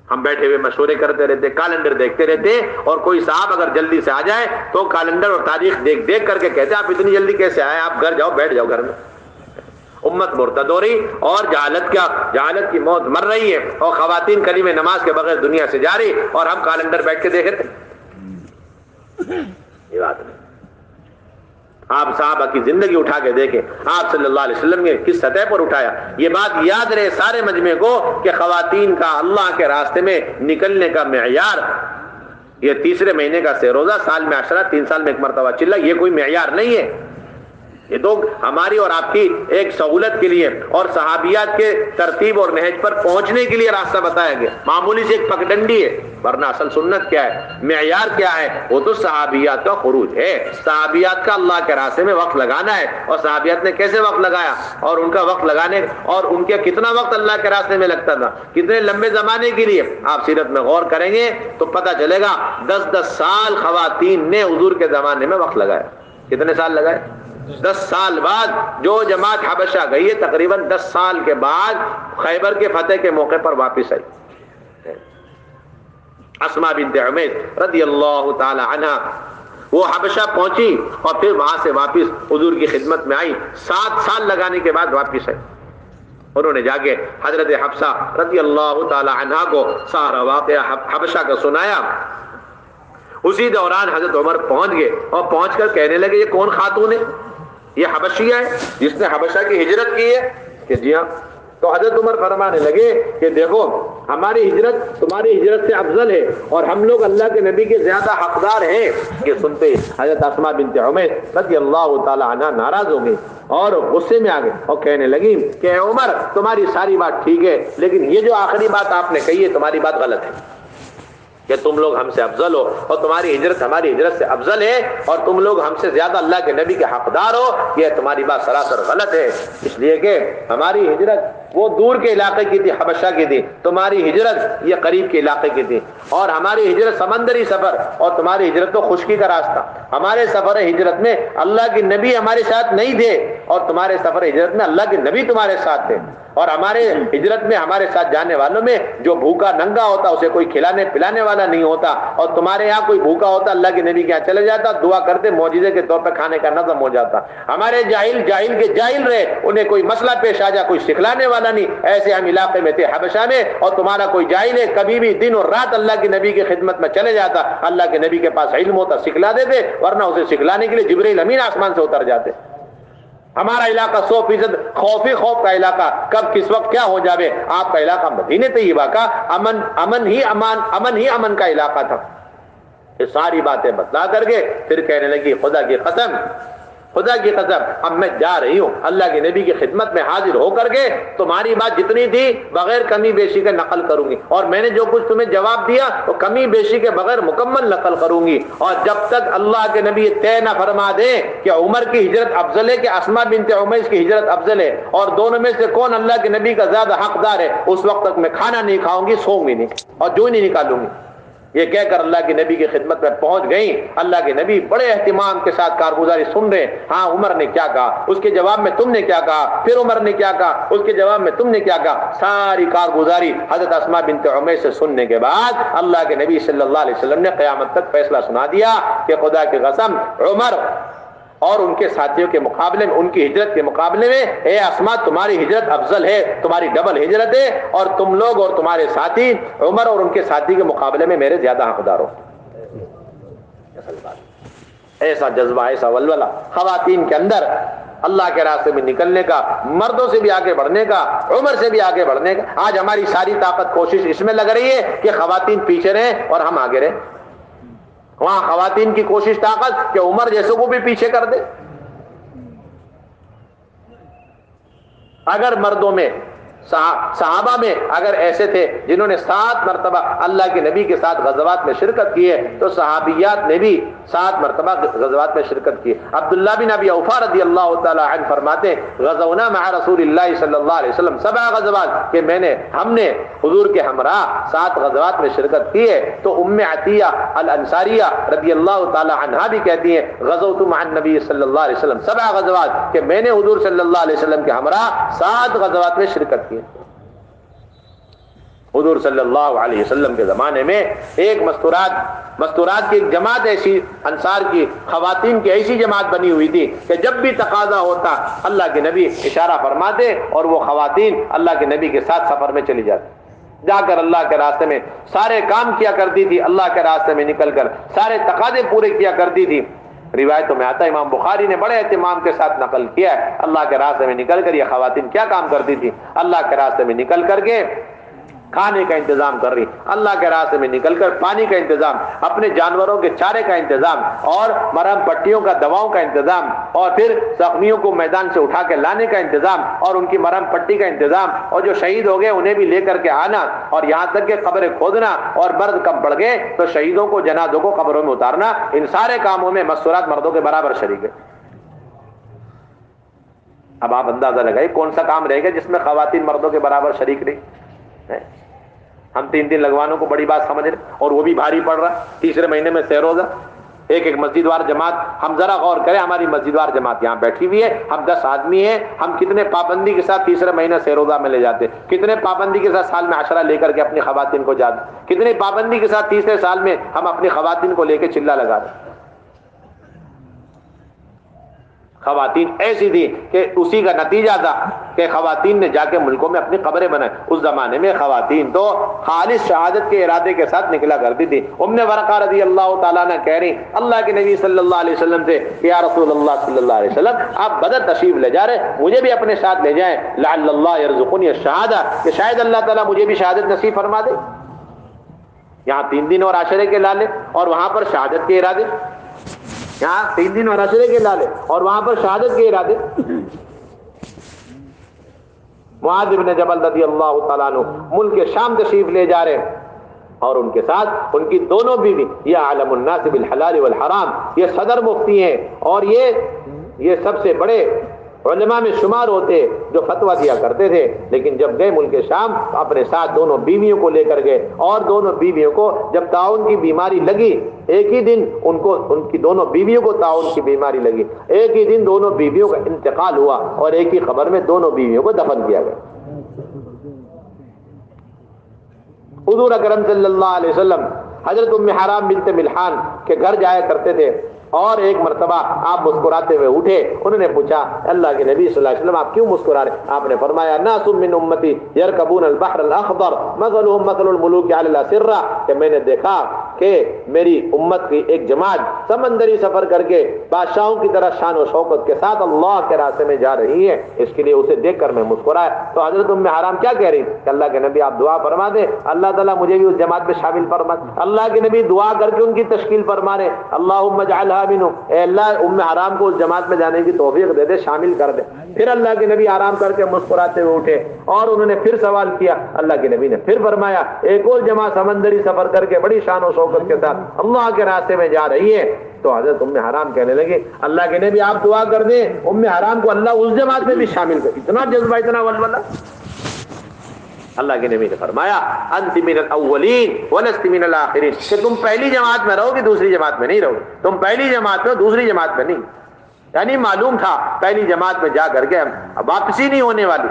ہم بیٹھے ہوئے مشورے کرتے رہتے, کیلنڈر دیکھتے رہتے, اور کوئی صاحب اگر جلدی سے آ جائے تو کیلنڈر اور تاریخ دیکھ دیکھ کر کے کہتے آپ اتنی جلدی کیسے آئے, آپ گھر جاؤ, بیٹھ جاؤ گھر میں. امت مرتد ہو رہی اور جہالت کی موت مر رہی ہے, اور خواتین کلمہ نماز کے بغیر دنیا سے جا رہی, اور ہم کیلنڈر بیٹھ کے دیکھ رہے. یہ بات نہیں. آپ صحابہ کی زندگی اٹھا کے دیکھیں, آپ صلی اللہ علیہ وسلم نے کس سطح پر اٹھایا. یہ بات یاد رہے سارے مجمع کو کہ خواتین کا اللہ کے راستے میں نکلنے کا معیار یہ تیسرے مہینے کا 3 روزہ, سال میں عشرہ, 3 سال میں ایک مرتبہ چلہ, یہ کوئی معیار نہیں ہے. یہ تو ہماری اور آپ کی ایک سہولت کے لیے اور صحابیات کے ترتیب اور نہج پر پہنچنے کے لیے راستہ بتایا گیا. معمولی سے ایک پگڈنڈی ہے, ورنہ اصل سنت کیا ہے, معیار کیا ہے, وہ تو صحابیات کا خروج ہے. صحابیات کا اللہ کے راستے میں وقت لگانا ہے, اور صحابیات نے کیسے وقت لگایا, اور ان کا وقت لگانے اور ان کے کتنا وقت اللہ کے راستے میں لگتا تھا, کتنے لمبے زمانے کے لیے. آپ سیرت میں غور کریں گے تو پتہ چلے گا 10 سال خواتین نے حضور کے زمانے میں وقت لگایا. کتنے سال لگائے؟ 10 سال بعد جو جماعت حبشہ گئی ہے تقریباً 10 سال کے بعد خیبر کے فتح کے موقع پر واپس آئی. اسماء بنت عمیس رضی اللہ تعالی عنہ وہ حبشہ پہنچی اور پھر وہاں سے واپس حضور کی خدمت میں آئی. 7 سال لگانے کے بعد واپس آئی. انہوں نے جا کے حضرت حفصہ رضی اللہ تعالی عنہ کو سارا واقعہ حبشہ کا سنایا. اسی دوران حضرت عمر پہنچ گئے اور پہنچ کر کہنے لگے یہ کون خاتون ہے, یہ حبشیہ ہے جس نے حبشہ کی ہجرت کی ہے. کہ جی ہاں. تو حضرت عمر فرمانے لگے کہ دیکھو ہماری ہجرت تمہاری ہجرت سے افضل ہے, اور ہم لوگ اللہ کے نبی کے زیادہ حقدار ہیں. یہ سنتے حضرت اسماء بنت عمیس رضی اللہ تعالی عنہ ناراض ہو گئی اور غصے میں آ گئے اور کہنے لگی کہ اے عمر تمہاری ساری بات ٹھیک ہے, لیکن یہ جو آخری بات آپ نے کہی ہے تمہاری بات غلط ہے کہ تم لوگ ہم سے افضل ہو, اور تمہاری ہجرت ہماری ہجرت سے افضل ہے, اور تم لوگ ہم سے زیادہ اللہ کے نبی کے حقدار ہو. یہ تمہاری بات سراسر غلط ہے, اس لیے کہ ہماری ہجرت وہ دور کے علاقے کی تھی, حبشہ کی تھی, تمہاری ہجرت یہ قریب کے علاقے کی تھی. اور ہماری ہجرت سمندری سفر اور تمہاری ہجرت تو خشکی کا راستہ. ہمارے سفر ہجرت میں اللہ کے نبی ہمارے ساتھ نہیں تھے, اور تمہارے سفر ہجرت میں اللہ کے نبی تمہارے ساتھ تھے. اور ہمارے ہجرت میں ہمارے ساتھ جانے والوں میں جو بھوکا ننگا ہوتا اسے کوئی کھلانے پلانے والا نہیں ہوتا, اور تمہارے یہاں کوئی بھوکا ہوتا اللہ کے نبی کے یہاں چلے جاتا, دعا کرتے معجزے کے طور پہ کھانے کا نظم ہو جاتا. ہمارے جاہل کے جاہل رہے, انہیں کوئی مسئلہ پیش آ جا کوئی سکھلانے والا نہیں. ایسے ہم علاقے میں تھے حبشہ میں, اور تمہارا کوئی جاہل ہے کبھی بھی دن اور رات اللہ کے نبی کی خدمت میں چلے جاتا, اللہ کے نبی کے پاس علم ہوتا سکھلا دیتے, ورنہ اسے سکھلانے کے لیے جبرائیل امین آسمان سے اتر جاتے. ہمارا علاقہ 100% خوف کا علاقہ, کب کس وقت کیا ہو جاوے. آپ کا علاقہ مدینہ طیبہ کا امن ہی کا علاقہ تھا. یہ ساری باتیں بتلا کر کے پھر کہنے لگی خدا کی قسم اب میں جا رہی ہوں اللہ کے نبی کی خدمت میں حاضر ہو کر کے تمہاری بات جتنی تھی بغیر کمی بیشی کے نقل کروں گی, اور میں نے جو کچھ تمہیں جواب دیا وہ کمی بیشی کے بغیر مکمل نقل کروں گی. اور جب تک اللہ کے نبی طے نہ فرما دیں کہ عمر کی ہجرت افضل ہے کہ اسماء بنت عمیس کی ہجرت افضل ہے, اور دونوں میں سے کون اللہ کے نبی کا زیادہ حقدار ہے, اس وقت تک میں کھانا نہیں کھاؤں گی, سوؤں گی نہیں, اور جو نہیں نکالوں گی. یہ کہہ کر اللہ کے نبی کی خدمت میں پہنچ گئیں. اللہ کے نبی بڑے اہتمام کے ساتھ کارگزاری سن رہے. ہاں عمر نے کیا کہا, اس کے جواب میں تم نے کیا کہا, پھر عمر نے کیا کہا, اس کے جواب میں تم نے کیا کہا. ساری کارگزاری حضرت اسماء بنت عمیس سے سننے کے بعد اللہ کے نبی صلی اللہ علیہ وسلم نے قیامت تک فیصلہ سنا دیا کہ خدا کی قسم عمر اور ان کے ساتھیوں کے مقابلے میں, ان کی ہجرت کے مقابلے میں, اے اسماء تمہاری ہجرت افضل ہے, تمہاری ڈبل ہجرت ہے, اور تم لوگ اور تمہارے ساتھی عمر اور ان کے ساتھی کے مقابلے میں میرے زیادہ حقدار ہو. ایسا جذبہ, ایسا ولولہ خواتین کے اندر اللہ کے راستے میں نکلنے کا, مردوں سے بھی آگے بڑھنے کا, عمر سے بھی آگے بڑھنے کا. آج ہماری ساری طاقت کوشش اس میں لگ رہی ہے کہ خواتین پیچھے رہیں اور ہم آگے رہیں. وہاں خواتین کی کوشش طاقت کہ عمر جیسے کو بھی پیچھے کر دے. اگر مردوں میں, صحابہ میں اگر ایسے تھے جنہوں نے 7 مرتبہ اللہ کے نبی کے ساتھ غزوات میں شرکت کی ہے, تو صحابیات نے بھی 7 مرتبہ غزوات میں شرکت کی. عبداللہ بن ابی اوفا رضی اللہ تعالی عنہ فرماتے ہیں غزونا مع رسول اللہ صلی اللہ علیہ وسلم 7 غزوات, کہ ہم نے حضور کے ہمراہ 7 غزوات میں شرکت کی ہے. تو ام عطیہ الانصاریہ رضی اللہ تعالی عنہا بھی کہتی ہیں غزوت مع النبی صلی اللہ علیہ وسلم 7 غزوات, کہ میں نے حضور صلی اللہ علیہ وسلم کے ہمراہ 7 غزوات میں شرکت کی. حضور صلی اللہ علیہ وسلم کے زمانے میں ایک مستورات کی ایک جماعت ایسی, انصار کی خواتین کی ایسی جماعت بنی ہوئی تھی کہ جب بھی تقاضا ہوتا اللہ کے نبی اشارہ فرماتے اور وہ خواتین اللہ کے نبی کے ساتھ سفر میں چلی جاتی, جا کر اللہ کے راستے میں سارے کام کیا کرتی تھی, اللہ کے راستے میں نکل کر سارے تقاضے پورے کیا کرتی تھی. روایتوں میں آتا ہے, امام بخاری نے بڑے اہتمام کے ساتھ نقل کیا ہے, اللہ کے راستے میں نکل کر یہ خواتین کیا کام کرتی تھی. اللہ کے راستے میں نکل کر کے کھانے کا انتظام کر رہی, اللہ کے راستے میں نکل کر پانی کا انتظام, اپنے جانوروں کے چارے کا انتظام, اور مرہم پٹیوں کا, دواؤں کا انتظام, اور پھر زخمیوں کو میدان سے اٹھا کے لانے کا انتظام, اور ان کی مرہم پٹی کا انتظام, اور جو شہید ہو گئے انہیں بھی لے کر کے آنا, اور یہاں تک کہ قبریں کھودنا, اور مرد کم پڑ گئے تو شہیدوں کو, جنازوں کو قبروں میں اتارنا. ان سارے کاموں میں مستورات مردوں کے برابر شریک ہے. اب آپ اندازہ لگائیے کون سا کام رہے گا جس میں خواتین مردوں کے برابر شریک نہیں. ہم 3 دن لگوانوں کو بڑی بات سمجھ رہے, اور وہ بھی بھاری پڑ رہا. تیسرے مہینے میں سہ روزہ, ایک مسجد وار جماعت. ہم ذرا غور کریں, ہماری مسجد وار جماعت یہاں بیٹھی ہوئی ہے, ہم 10 آدمی ہیں, ہم کتنے پابندی کے ساتھ تیسرے مہینے سہ روزہ میں لے جاتے, کتنے پابندی کے ساتھ سال میں عشرہ لے کر کے اپنی خواتین کو جاتے, کتنے پابندی کے ساتھ تیسرے سال میں ہم اپنی خواتین کو لے کے چلا لگاتے. خواتین ایسی تھی کہ اسی کا نتیجہ تھا کہ خواتین نے جا کے ملکوں میں اپنی قبریں بنائی. اس زمانے میں خواتین تو خالص شہادت کے ارادے کے ساتھ نکلا کرتی تھی. ام ورقہ رضی اللہ تعالیٰ نے کہہ رہی اللہ کے نبی صلی اللہ علیہ وسلم سے, یا رسول اللہ صلی اللہ علیہ وسلم آپ بدر تشریف لے جا رہے, مجھے بھی اپنے ساتھ لے جائیں, لعل اللہ یرزقنی الشہادہ, کہ شاید اللہ تعالیٰ مجھے بھی شہادت نصیب فرما دے. یہاں 3 دن اور عشرے کے لالے, اور وہاں پر شہادت کے ارادے. یہاں 3 دن اور عشرے کے لالے, اور وہاں پر شہادت کے ارادے. معاذ بن جبل رضی اللہ تعالیٰ عنہ ملک شام تشریف لے جا رہے, اور ان کے ساتھ ان کی دونوں بیوی, یہ عالم الناس بالحلال والحرام, یہ صدر مفتی ہیں, اور یہ سب سے بڑے علماء میں شمار ہوتے جو فتویٰ دیا کرتے تھے. لیکن جب گئے ملک شام اپنے ساتھ دونوں بیویوں کو لے کر گئے, اور دونوں بیویوں کو جب طاعون کی بیماری لگی, ایک ہی دن ان کی دونوں بیویوں کو طاعون کی بیماری لگی, ایک ہی دن دونوں بیویوں کا انتقال ہوا, اور ایک ہی خبر میں دونوں بیویوں کو دفن کیا گیا. حضور اکرم صلی اللہ علیہ وسلم حضرت ام حرام بنت ملحان کے گھر جایا کرتے تھے, اور ایک مرتبہ آپ مسکراتے ہوئے اٹھے. انہوں نے پوچھا اللہ کے نبی صلی اللہ علیہ وسلم آپ کیوں مسکرا رہے؟ آپ نے فرمایا ناس من امتی یرکبون البحر الاخضر مثلهم مثل الملوک علی الاسرہ, کہ میں نے دیکھا کہ میری امت کی ایک جماعت سمندری سفر کر کے بادشاہوں کی طرح شان و شوکت کے ساتھ اللہ کے راستے میں جا رہی ہے, اس کے لیے اسے دیکھ کر میں مسکرایا. تو حضرت ام حرام کیا کہہ رہی کہ اللہ کے نبی آپ دعا فرما دیں اللہ تعالیٰ مجھے بھی اس جماعت میں شامل فرما. اللہ کے نبی دعا کر کے ان کی تشکیل فرما رہے, اللہم اجعلها منهم, اے اللہ ام حرام کو اس جماعت میں جانے کی توفیق دے دے, شامل کر دے. پھر اللہ کے نبی آرام کر کے مسکراتے ہوئے اٹھے, اور انہوں نے پھر سوال کیا. اللہ کے نبی نے پھر فرمایا ایک اور جماعت سمندری سفر کر کے بڑی شان و شوکت کے ساتھ اللہ کے راستے میں جا رہی ہے. تو حضرت ام حرام کہنے لگے اللہ کے نبی آپ دعا کر دیں ام حرام کو اللہ اس جماعت میں بھی شامل کر. اتنا جذبہ, اتنا ولولہ. اللہ کے نبی نے فرمایا انت من الاولین ولست من الاخرین، کہ تم پہلی جماعت میں رہو گے، دوسری جماعت میں نہیں رہو گے، تم پہلی جماعت میں دوسری جماعت میں نہیں. یعنی معلوم تھا پہلی جماعت میں جا کر کے واپسی نہیں ہونے والی.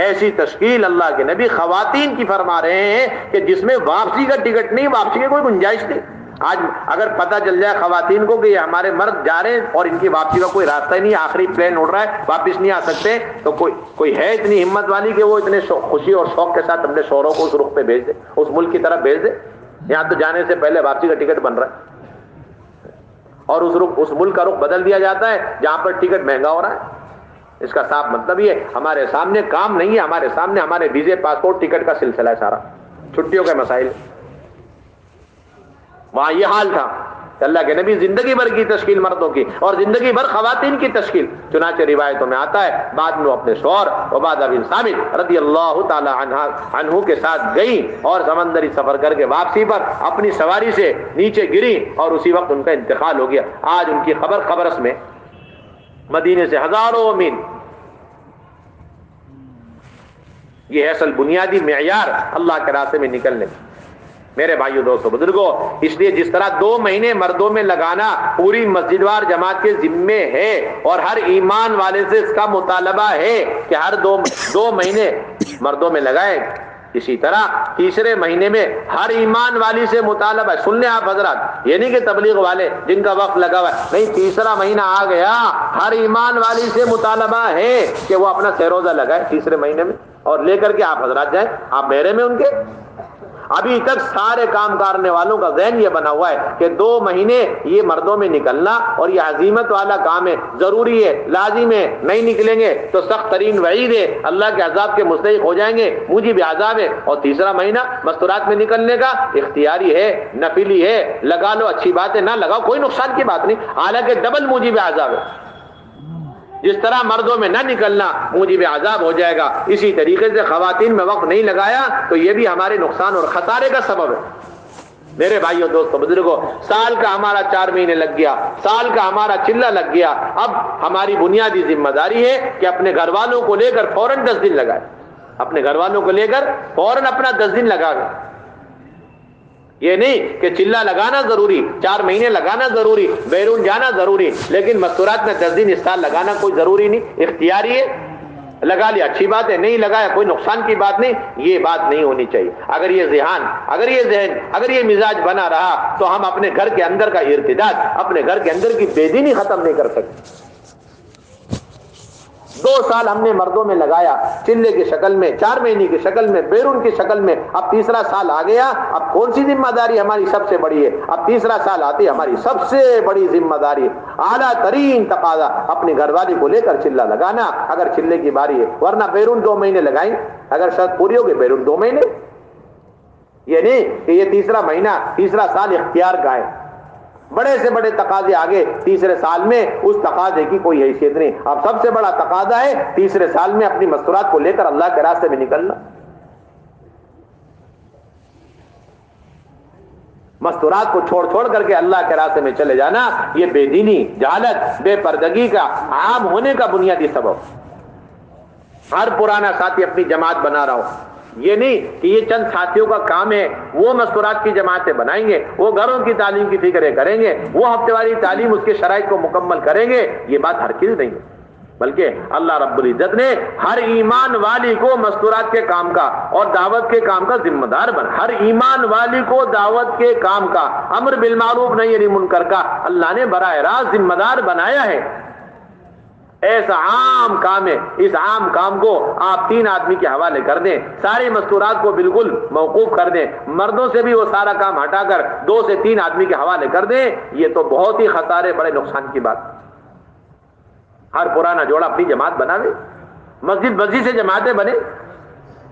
ایسی تشکیل اللہ کے نبی خواتین کی فرما رہے ہیں کہ جس میں واپسی کا ٹکٹ نہیں، واپسی کی کوئی گنجائش نہیں. آج اگر پتہ چل جائے خواتین کو کہ یہ ہمارے مرد جا رہے ہیں اور ان کی واپسی کا کوئی راستہ ہی نہیں، آخری پلین اڑ رہا ہے، واپس نہیں آ سکتے، تو کوئی ہے اتنی ہمت والی کہ وہ اتنے خوشی اور شوق کے ساتھ اپنے شوہروں کو اس رخ پہ بھیج دے، اس ملک کی طرف بھیج دے؟ یہاں تو جانے سے پہلے واپسی کا ٹکٹ بن رہا ہے اور اس ملک کا رخ بدل دیا جاتا ہے جہاں پر ٹکٹ مہنگا ہو رہا ہے. اس کا صاف مطلب یہ ہمارے سامنے کام نہیں ہے، ہمارے سامنے ہمارے ویزے، پاسپورٹ، ٹکٹ کا سلسلہ ہے، سارا چھٹیوں کے مسائل. وہاں یہ حال تھا کہ اللہ کے نبی زندگی بھر کی تشکیل مردوں کی اور زندگی بھر خواتین کی تشکیل. چنانچہ روایتوں میں آتا ہے بعد میں وہ اپنے شوہر عبادہ بن صامت رضی اللہ تعالی عنہ کے ساتھ گئی اور سمندری سفر کر کے واپسی پر اپنی سواری سے نیچے گری اور اسی وقت ان کا انتقال ہو گیا. آج ان کی قبر قبرص میں مدینے سے ہزاروں میل. یہ ہے اصل بنیادی معیار اللہ کے راستے میں نکلنے. میرے بھائیو دوستو بزرگوں، اس لیے جس طرح 2 مہینے مردوں میں لگانا پوری مسجد وار جماعت کے ذمے ہے اور ہر ایمان والے سے اس کا مطالبہ ہے کہ ہر 2 مہینے مردوں میں لگائے، اسی طرح تیسرے مہینے میں ہر ایمان والی سے مطالبہ ہے. سن لیں آپ حضرات، یہ نہیں کہ تبلیغ والے جن کا وقت لگا ہوا ہے، نہیں، تیسرا مہینہ آ گیا، ہر ایمان والی سے مطالبہ ہے کہ وہ اپنا سہروزہ لگائے تیسرے مہینے میں اور لے کر کے آپ حضرات جائیں، آپ میرے میں ان کے. ابھی تک سارے کام کرنے والوں کا ذہن یہ بنا ہوا ہے کہ 2 مہینے یہ مردوں میں نکلنا اور یہ عزیمت والا کام ہے، ضروری ہے، لازم ہے، نہیں نکلیں گے تو سخت ترین وعید ہے، اللہ کے عذاب کے مستحق ہو جائیں گے، موجب عذاب ہے. اور تیسرا مہینہ مستورات میں نکلنے کا اختیاری ہے، نفلی ہے، لگا لو، اچھی بات ہے، نہ لگاؤ کوئی نقصان کی بات نہیں، حالانکہ ڈبل موجب عذاب ہے. جس طرح مردوں میں نہ نکلنا موجب عذاب ہو جائے گا، اسی طریقے سے خواتین میں وقت نہیں لگایا تو یہ بھی ہمارے نقصان اور خسارے کا سبب ہے. میرے بھائیو دوستو بزرگوں، سال کا ہمارا 4 مہینے لگ گیا، سال کا ہمارا چلہ لگ گیا. اب ہماری بنیادی ذمہ داری ہے کہ اپنے گھر والوں کو لے کر فوراً 10 دن لگائے، اپنے گھر والوں کو لے کر فوراً اپنا 10 دن لگا گئے. یہ نہیں کہ چلہ لگانا ضروری، 4 مہینے لگانا ضروری، بیرون جانا ضروری، لیکن مستورات میں 10 دن اس سال لگانا کوئی ضروری نہیں، اختیاری ہے، لگا لیا اچھی بات ہے، نہیں لگایا کوئی نقصان کی بات نہیں. یہ بات نہیں ہونی چاہیے. اگر یہ ذہن، اگر یہ مزاج بنا رہا تو ہم اپنے گھر کے اندر کا ارتداد، اپنے گھر کے اندر کی بے دینی ختم نہیں کر سکتے. 2 سال ہم نے مردوں میں لگایا چلے کی شکل میں، 4 مہینے کی شکل میں، بیرون کی شکل میں. اب تیسرا سال آ گیا، اب کون سی ذمہ داری ہماری سب سے بڑی ہے؟ اب تیسرا سال آتی ہماری سب سے بڑی ذمہ داری، اعلیٰ ترین تقاضا اپنے گھر والی کو لے کر چلہ لگانا اگر چلے کی باری ہے. ورنہ بیرون 2 مہینے لگائیں، اگر شرط پوری ہوگی بیرون 2 مہینے. یہ نہیں کہ یہ تیسرا مہینہ، تیسرا سال اختیار کا ہے. بڑے سے بڑے تقاضے آگے تیسرے سال میں، اس تقاضے کی کوئی حیثیت نہیں. اب سب سے بڑا تقاضا ہے تیسرے سال میں اپنی مستورات کو لے کر اللہ کے راستے میں نکلنا. مستورات کو چھوڑ کر کے اللہ کے راستے میں چلے جانا، یہ بے دینی، جہالت، بے پردگی کا عام ہونے کا بنیادی سبب. ہر پرانا ساتھی اپنی جماعت بنا رہا ہوں، یہ نہیں کہ یہ چند ساتھیوں کا کام ہے، وہ مستورات کی جماعتیں بنائیں گے، وہ گھروں کی تعلیم کی فکریں کریں گے، وہ ہفتے واری تعلیم اس کے شرائط کو مکمل کریں گے. یہ بات ہر چیز نہیں ہے، بلکہ اللہ رب العزت نے ہر ایمان والی کو مستورات کے کام کا اور دعوت کے کام کا ذمہ دار بنا. ہر ایمان والی کو دعوت کے کام کا، امر بالمعروف نہی عن المنکر کا اللہ نے براہ راست ذمہ دار بنایا ہے. ایسا عام کام ہے، اس عام کام کو آپ 3 آدمی کے حوالے کر دیں، ساری مستورات کو بالکل موقوف کر دیں، مردوں سے بھی وہ سارا کام ہٹا کر 2 سے 3 آدمی کے حوالے کر دیں. یہ تو بہت ہی خسارے، بڑے نقصان کی بات. ہر پرانا جوڑا اپنی جماعت بناوے، مسجد سے جماعتیں بنے.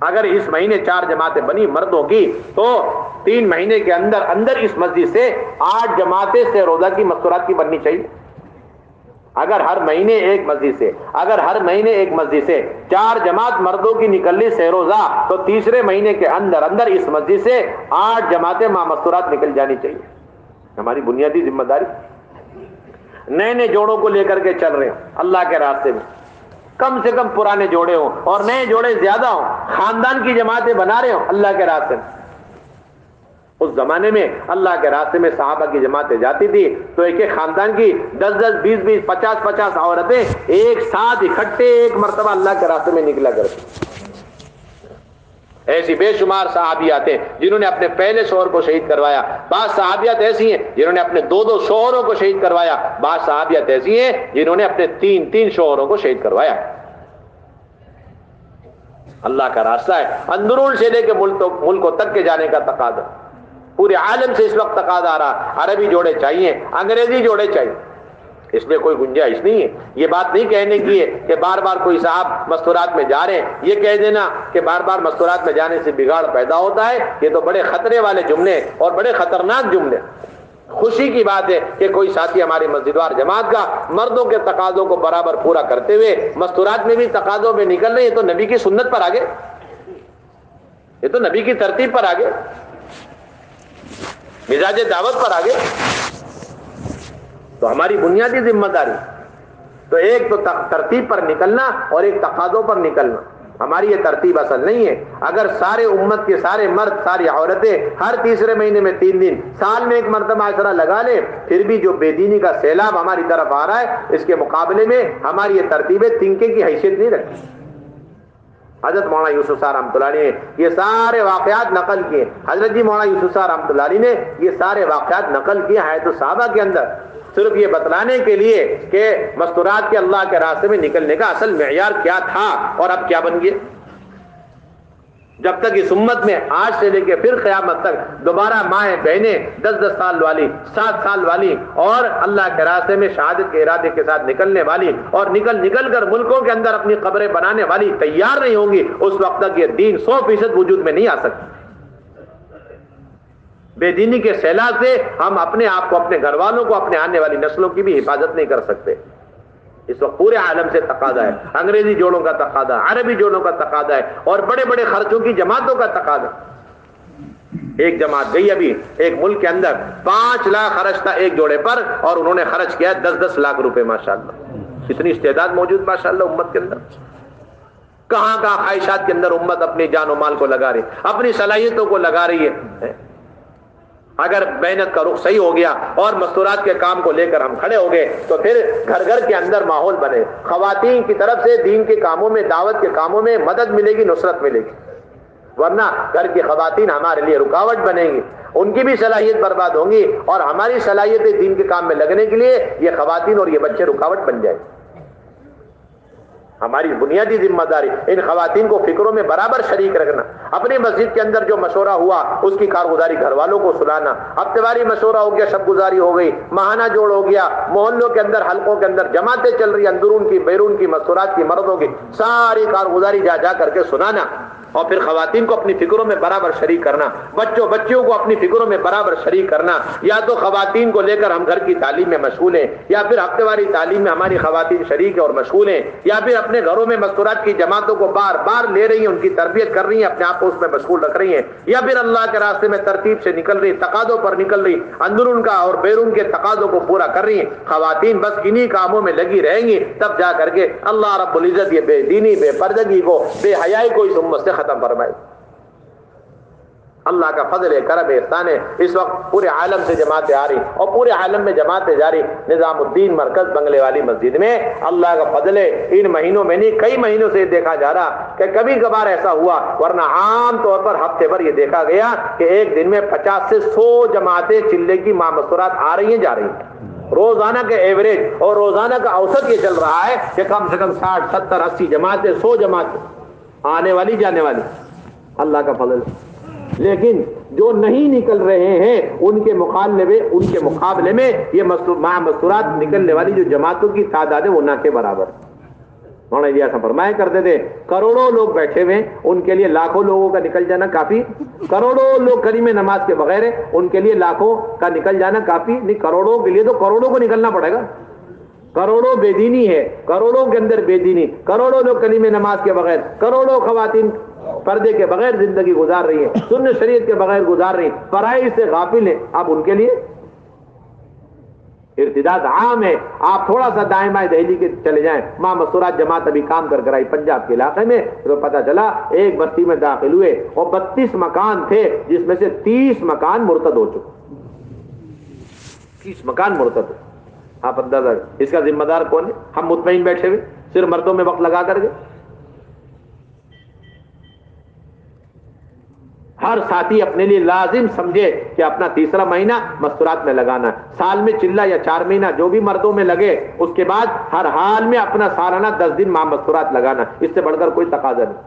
اگر اس مہینے 4 جماعتیں بنی مردوں کی تو 3 مہینے کے اندر اس مسجد سے 8 جماعتیں سے روزہ کی مستورات کی بننی چاہیے. اگر ہر مہینے ایک مسجد سے 4 جماعت مردوں کی نکلنی سے روزہ، تو تیسرے مہینے کے اندر اس مسجد سے 8 جماعتیں مستورات نکل جانی چاہیے. ہماری بنیادی ذمہ داری. نئے جوڑوں کو لے کر کے چل رہے ہیں اللہ کے راستے میں، کم سے کم پرانے جوڑے ہوں اور نئے جوڑے زیادہ ہوں، خاندان کی جماعتیں بنا رہے ہوں اللہ کے راستے میں۔ اس زمانے میں اللہ کے راستے میں صحابہ کی جماعتیں جاتی تھی تو ایک ایک خاندان کی 10 20 20 50 50 عورتیں ایک ساتھ اکٹھے ایک مرتبہ اللہ کے راستے میں نکلا کرتی۔ ایسی بے شمار صحابیات ہیں جنہوں نے اپنے پہلے شوہر کو شہید کروایا، بعض صحابیات ایسی ہیں جنہوں نے اپنے 2 شوہروں کو شہید کروایا، بعض صحابیات ایسی ہیں جنہوں نے اپنے 3 شوہروں کو شہید کروایا۔ اللہ کا راستہ ہے، اندرون سے لے کے ملکوں تک کے جانے کا تقاضا، پورے عالم سے اس وقت تقاضا آ رہا، عربی جوڑے چاہیے، انگریزی جوڑے چاہیے، اس میں کوئی گنجائش نہیں ہے۔ یہ بات نہیں کہنے کی ہے کہ بار بار کوئی صاحب مستورات میں جا رہے ہیں، یہ کہہ دینا کہ بار بار مستورات میں جانے سے بگاڑ پیدا ہوتا ہے، یہ تو بڑے خطرے والے جملے اور بڑے خطرناک جملے۔ خوشی کی بات ہے کہ کوئی ساتھی ہماری مسجد وار جماعت کا مردوں کے تقاضوں کو برابر پورا کرتے ہوئے مستورات میں بھی تقاضوں میں نکل رہے ہیں، یہ تو نبی کی سنت پر آگے، یہ تو نبی کی ترتیب پر آگے، مزاج دعوت پر آگے۔ تو ہماری بنیادی ذمہ داری تو ایک تو ترتیب پر نکلنا اور ایک تقاضوں پر نکلنا۔ ہماری یہ ترتیب اصل نہیں ہے۔ اگر سارے امت کے سارے مرد ساری عورتیں ہر تیسرے مہینے میں 3 دن سال میں ایک مرتبہ عشرہ لگا لیں، پھر بھی جو بے دینی کا سیلاب ہماری طرف آ رہا ہے اس کے مقابلے میں ہماری یہ ترتیبیں تنکے کی حیثیت نہیں رکھتی۔ حضرت مولانا یوسف صاحب رحمۃ اللہ علیہ نے یہ سارے واقعات نقل کیے، حضرت جی مولانا یوسف صاحب رحمۃ اللہ علیہ نے یہ سارے واقعات نقل کیے حیات الصحابہ کے اندر، صرف یہ بتلانے کے لیے کہ مستورات کے اللہ کے راستے میں نکلنے کا اصل معیار کیا تھا اور اب کیا بن گیا۔ جب تک اس امت میں آج سے لے کے پھر قیامت تک دوبارہ مائیں بہنیں 10 سال والی 7 سال والی اور اللہ کے راستے میں شہادت کے ارادے کے ساتھ نکلنے والی اور نکل کر ملکوں کے اندر اپنی قبریں بنانے والی تیار نہیں ہوں گی، اس وقت تک یہ دین 100% وجود میں نہیں آ سکتا۔ بے دینی کے سیلاب سے ہم اپنے آپ کو، اپنے گھر والوں کو، اپنے آنے والی نسلوں کی بھی حفاظت نہیں کر سکتے۔ اس وقت پورے عالم سے تقاضا ہے، انگریزی جوڑوں کا تقاضا، عربی جوڑوں کا تقاضا ہے اور بڑے بڑے خرچوں کی جماعتوں کا تقاضا۔ ایک جماعت گئی ابھی ایک ملک کے اندر 5 لاکھ خرچ تھا ایک جوڑے پر اور انہوں نے خرچ کیا 10 لاکھ روپے۔ ماشاءاللہ اتنی استعداد موجود ماشاءاللہ امت کے اندر۔ کہاں کہاں خواہشات کے اندر امت اپنی جان و مال کو لگا رہی، اپنی صلاحیتوں کو لگا رہی ہے۔ اگر محنت کا رخ صحیح ہو گیا اور مستورات کے کام کو لے کر ہم کھڑے ہو گئے تو پھر گھر گھر کے اندر ماحول بنے، خواتین کی طرف سے دین کے کاموں میں، دعوت کے کاموں میں مدد ملے گی، نصرت ملے گی، ورنہ گھر کی خواتین ہمارے لیے رکاوٹ بنیں گی، ان کی بھی صلاحیت برباد ہوں گی اور ہماری صلاحیتیں دین کے کام میں لگنے کے لیے یہ خواتین اور یہ بچے رکاوٹ بن جائیں۔ ہماری بنیادی ذمہ داری ان خواتین کو فکروں میں برابر شریک رکھنا، اپنی مسجد کے اندر جو مشورہ ہوا اس کی کارگزاری گھر والوں کو سنانا، ہفتےواری مشورہ ہو گیا، شب گزاری ہو گئی، ماہانہ جوڑ ہو گیا، محلوں کے اندر حلقوں کے اندر جماعتیں چل رہی، اندرون کی بیرون کی مستورات کی مردوں کی ساری کارگزاری جا کر کے سنانا اور پھر خواتین کو اپنی فکروں میں برابر شریک کرنا، بچیوں کو اپنی فکروں میں برابر شریک کرنا۔ یا تو خواتین کو لے کر ہم گھر کی تعلیم میں مشغول ہیں یا پھر ہفتے واری تعلیم میں ہماری خواتین شریک ہیں اور مشغول ہیں، یا پھر اپنے گھروں میں مستورات کی جماعتوں کو بار بار لے رہی ہیں، ان کی تربیت کر رہی ہیں، اپنے آپ کو اس میں مشغول رکھ رہی ہیں، یا پھر اللہ کے راستے میں ترتیب سے نکل رہی، تقاضوں پر نکل رہی، اندرون کا اور بیرون کے تقاضوں کو پورا کر رہی ہیں۔ خواتین بس انہی کاموں میں لگی رہیں گی، تب جا کر کے اللہ رب العزت یہ بے دینی، بے پردگی کو، بے حیائی کو اس امت سے ختم فرمائے۔ اللہ کا فضل ہے، کرم ہے، احسان ہے، اس وقت پورے عالم سے جماعتیں آ رہی اور پورے عالم میں جماعتیں جاری۔ نظام الدین مرکز بنگلے والی مسجد میں اللہ کا فضل ہے، ان مہینوں میں نہیں کئی مہینوں سے دیکھا جا رہا کہ کبھی کبھار ایسا ہوا، ورنہ عام طور پر ہفتے بھر یہ دیکھا گیا کہ ایک دن میں 50 سے 100 جماعتیں چلے کی مستورات آ رہی ہیں جا رہی ہیں۔ روزانہ کے ایوریج اور روزانہ کا اوسط یہ چل رہا ہے کہ کم سے کم 60 70 80 جماعتیں، 100 جماعتیں آنے والی جانے والی، اللہ کا فضل ہے۔ لیکن جو نہیں نکل رہے ہیں ان کے مقابلے میں یہ مستورات نکلنے والی جو جماعتوں کی تعداد ہے وہ نہ کے برابر۔ مولانا جی ایسا فرمایا کرتے تھے کروڑوں لوگ بیٹھے ہوئے ان کے لیے لاکھوں لوگوں کا نکل جانا کافی، کروڑوں لوگ کلمہ نماز کے بغیر ان کے لیے لاکھوں کا نکل جانا کافی نہیں، کروڑوں کے لیے تو کروڑوں کو نکلنا پڑے گا۔ کروڑوں بے دینی ہے، کروڑوں کے اندر بے دینی، کروڑوں لوگ کلمہ نماز کے بغیر، کروڑوں خواتین پردے کے بغیر زندگی گزار رہی ہیں، سنت شریعت کے بغیر گزار رہی ہیں، فرائض سے غافل ہیں۔ اب ان کے لیے ارتداد عام ہے. آپ تھوڑا سا دائیں بائیں دہلی کے چلے جائیں, ماں مستورات جماعت ابھی کام کر آئی پنجاب کے علاقے میں, تو پتا چلا ایک بستی میں داخل ہوئے اور 32 مکان تھے جس میں سے 30 مکان مرتد ہو چکے. 30 مکان مرتد. آپ اندازہ, اس کا ذمہ دار کون ہے؟ ہم مطمئن بیٹھے ہوئے صرف مردوں میں وقت لگا کر کے. ہر ساتھی اپنے لیے لازم سمجھے کہ اپنا تیسرا مہینہ مستورات میں لگانا ہے. سال میں چلہ یا 4 مہینہ جو بھی مردوں میں لگے, اس کے بعد ہر حال میں اپنا سالانہ 10 دن ماہ مستورات لگانا. اس سے بڑھ کر کوئی تقاضا نہیں.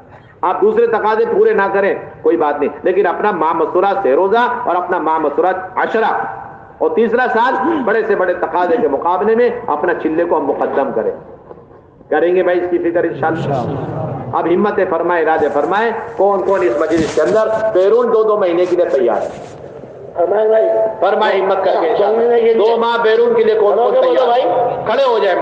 آپ دوسرے تقاضے پورے نہ کریں کوئی بات نہیں, لیکن اپنا ماہ مستورات سے روزہ اور اپنا ماہ مستورات عشرہ اور تیسرا سال بڑے سے بڑے تقاضے کے مقابلے میں اپنا چلے کو ہم مقدم کریں گے بھائی, اس کی فکر انشاءاللہ. اب ہمت فرمائے, ارادے فرمائے, کون کون اس مجلس کے اندر بیرون 2 مہینے کے لیے تیار ہے؟ فرمائے ہمت کر کے 2 ماہ بیرون کے لیے کون کون تیار؟ کھڑے ہو جائے.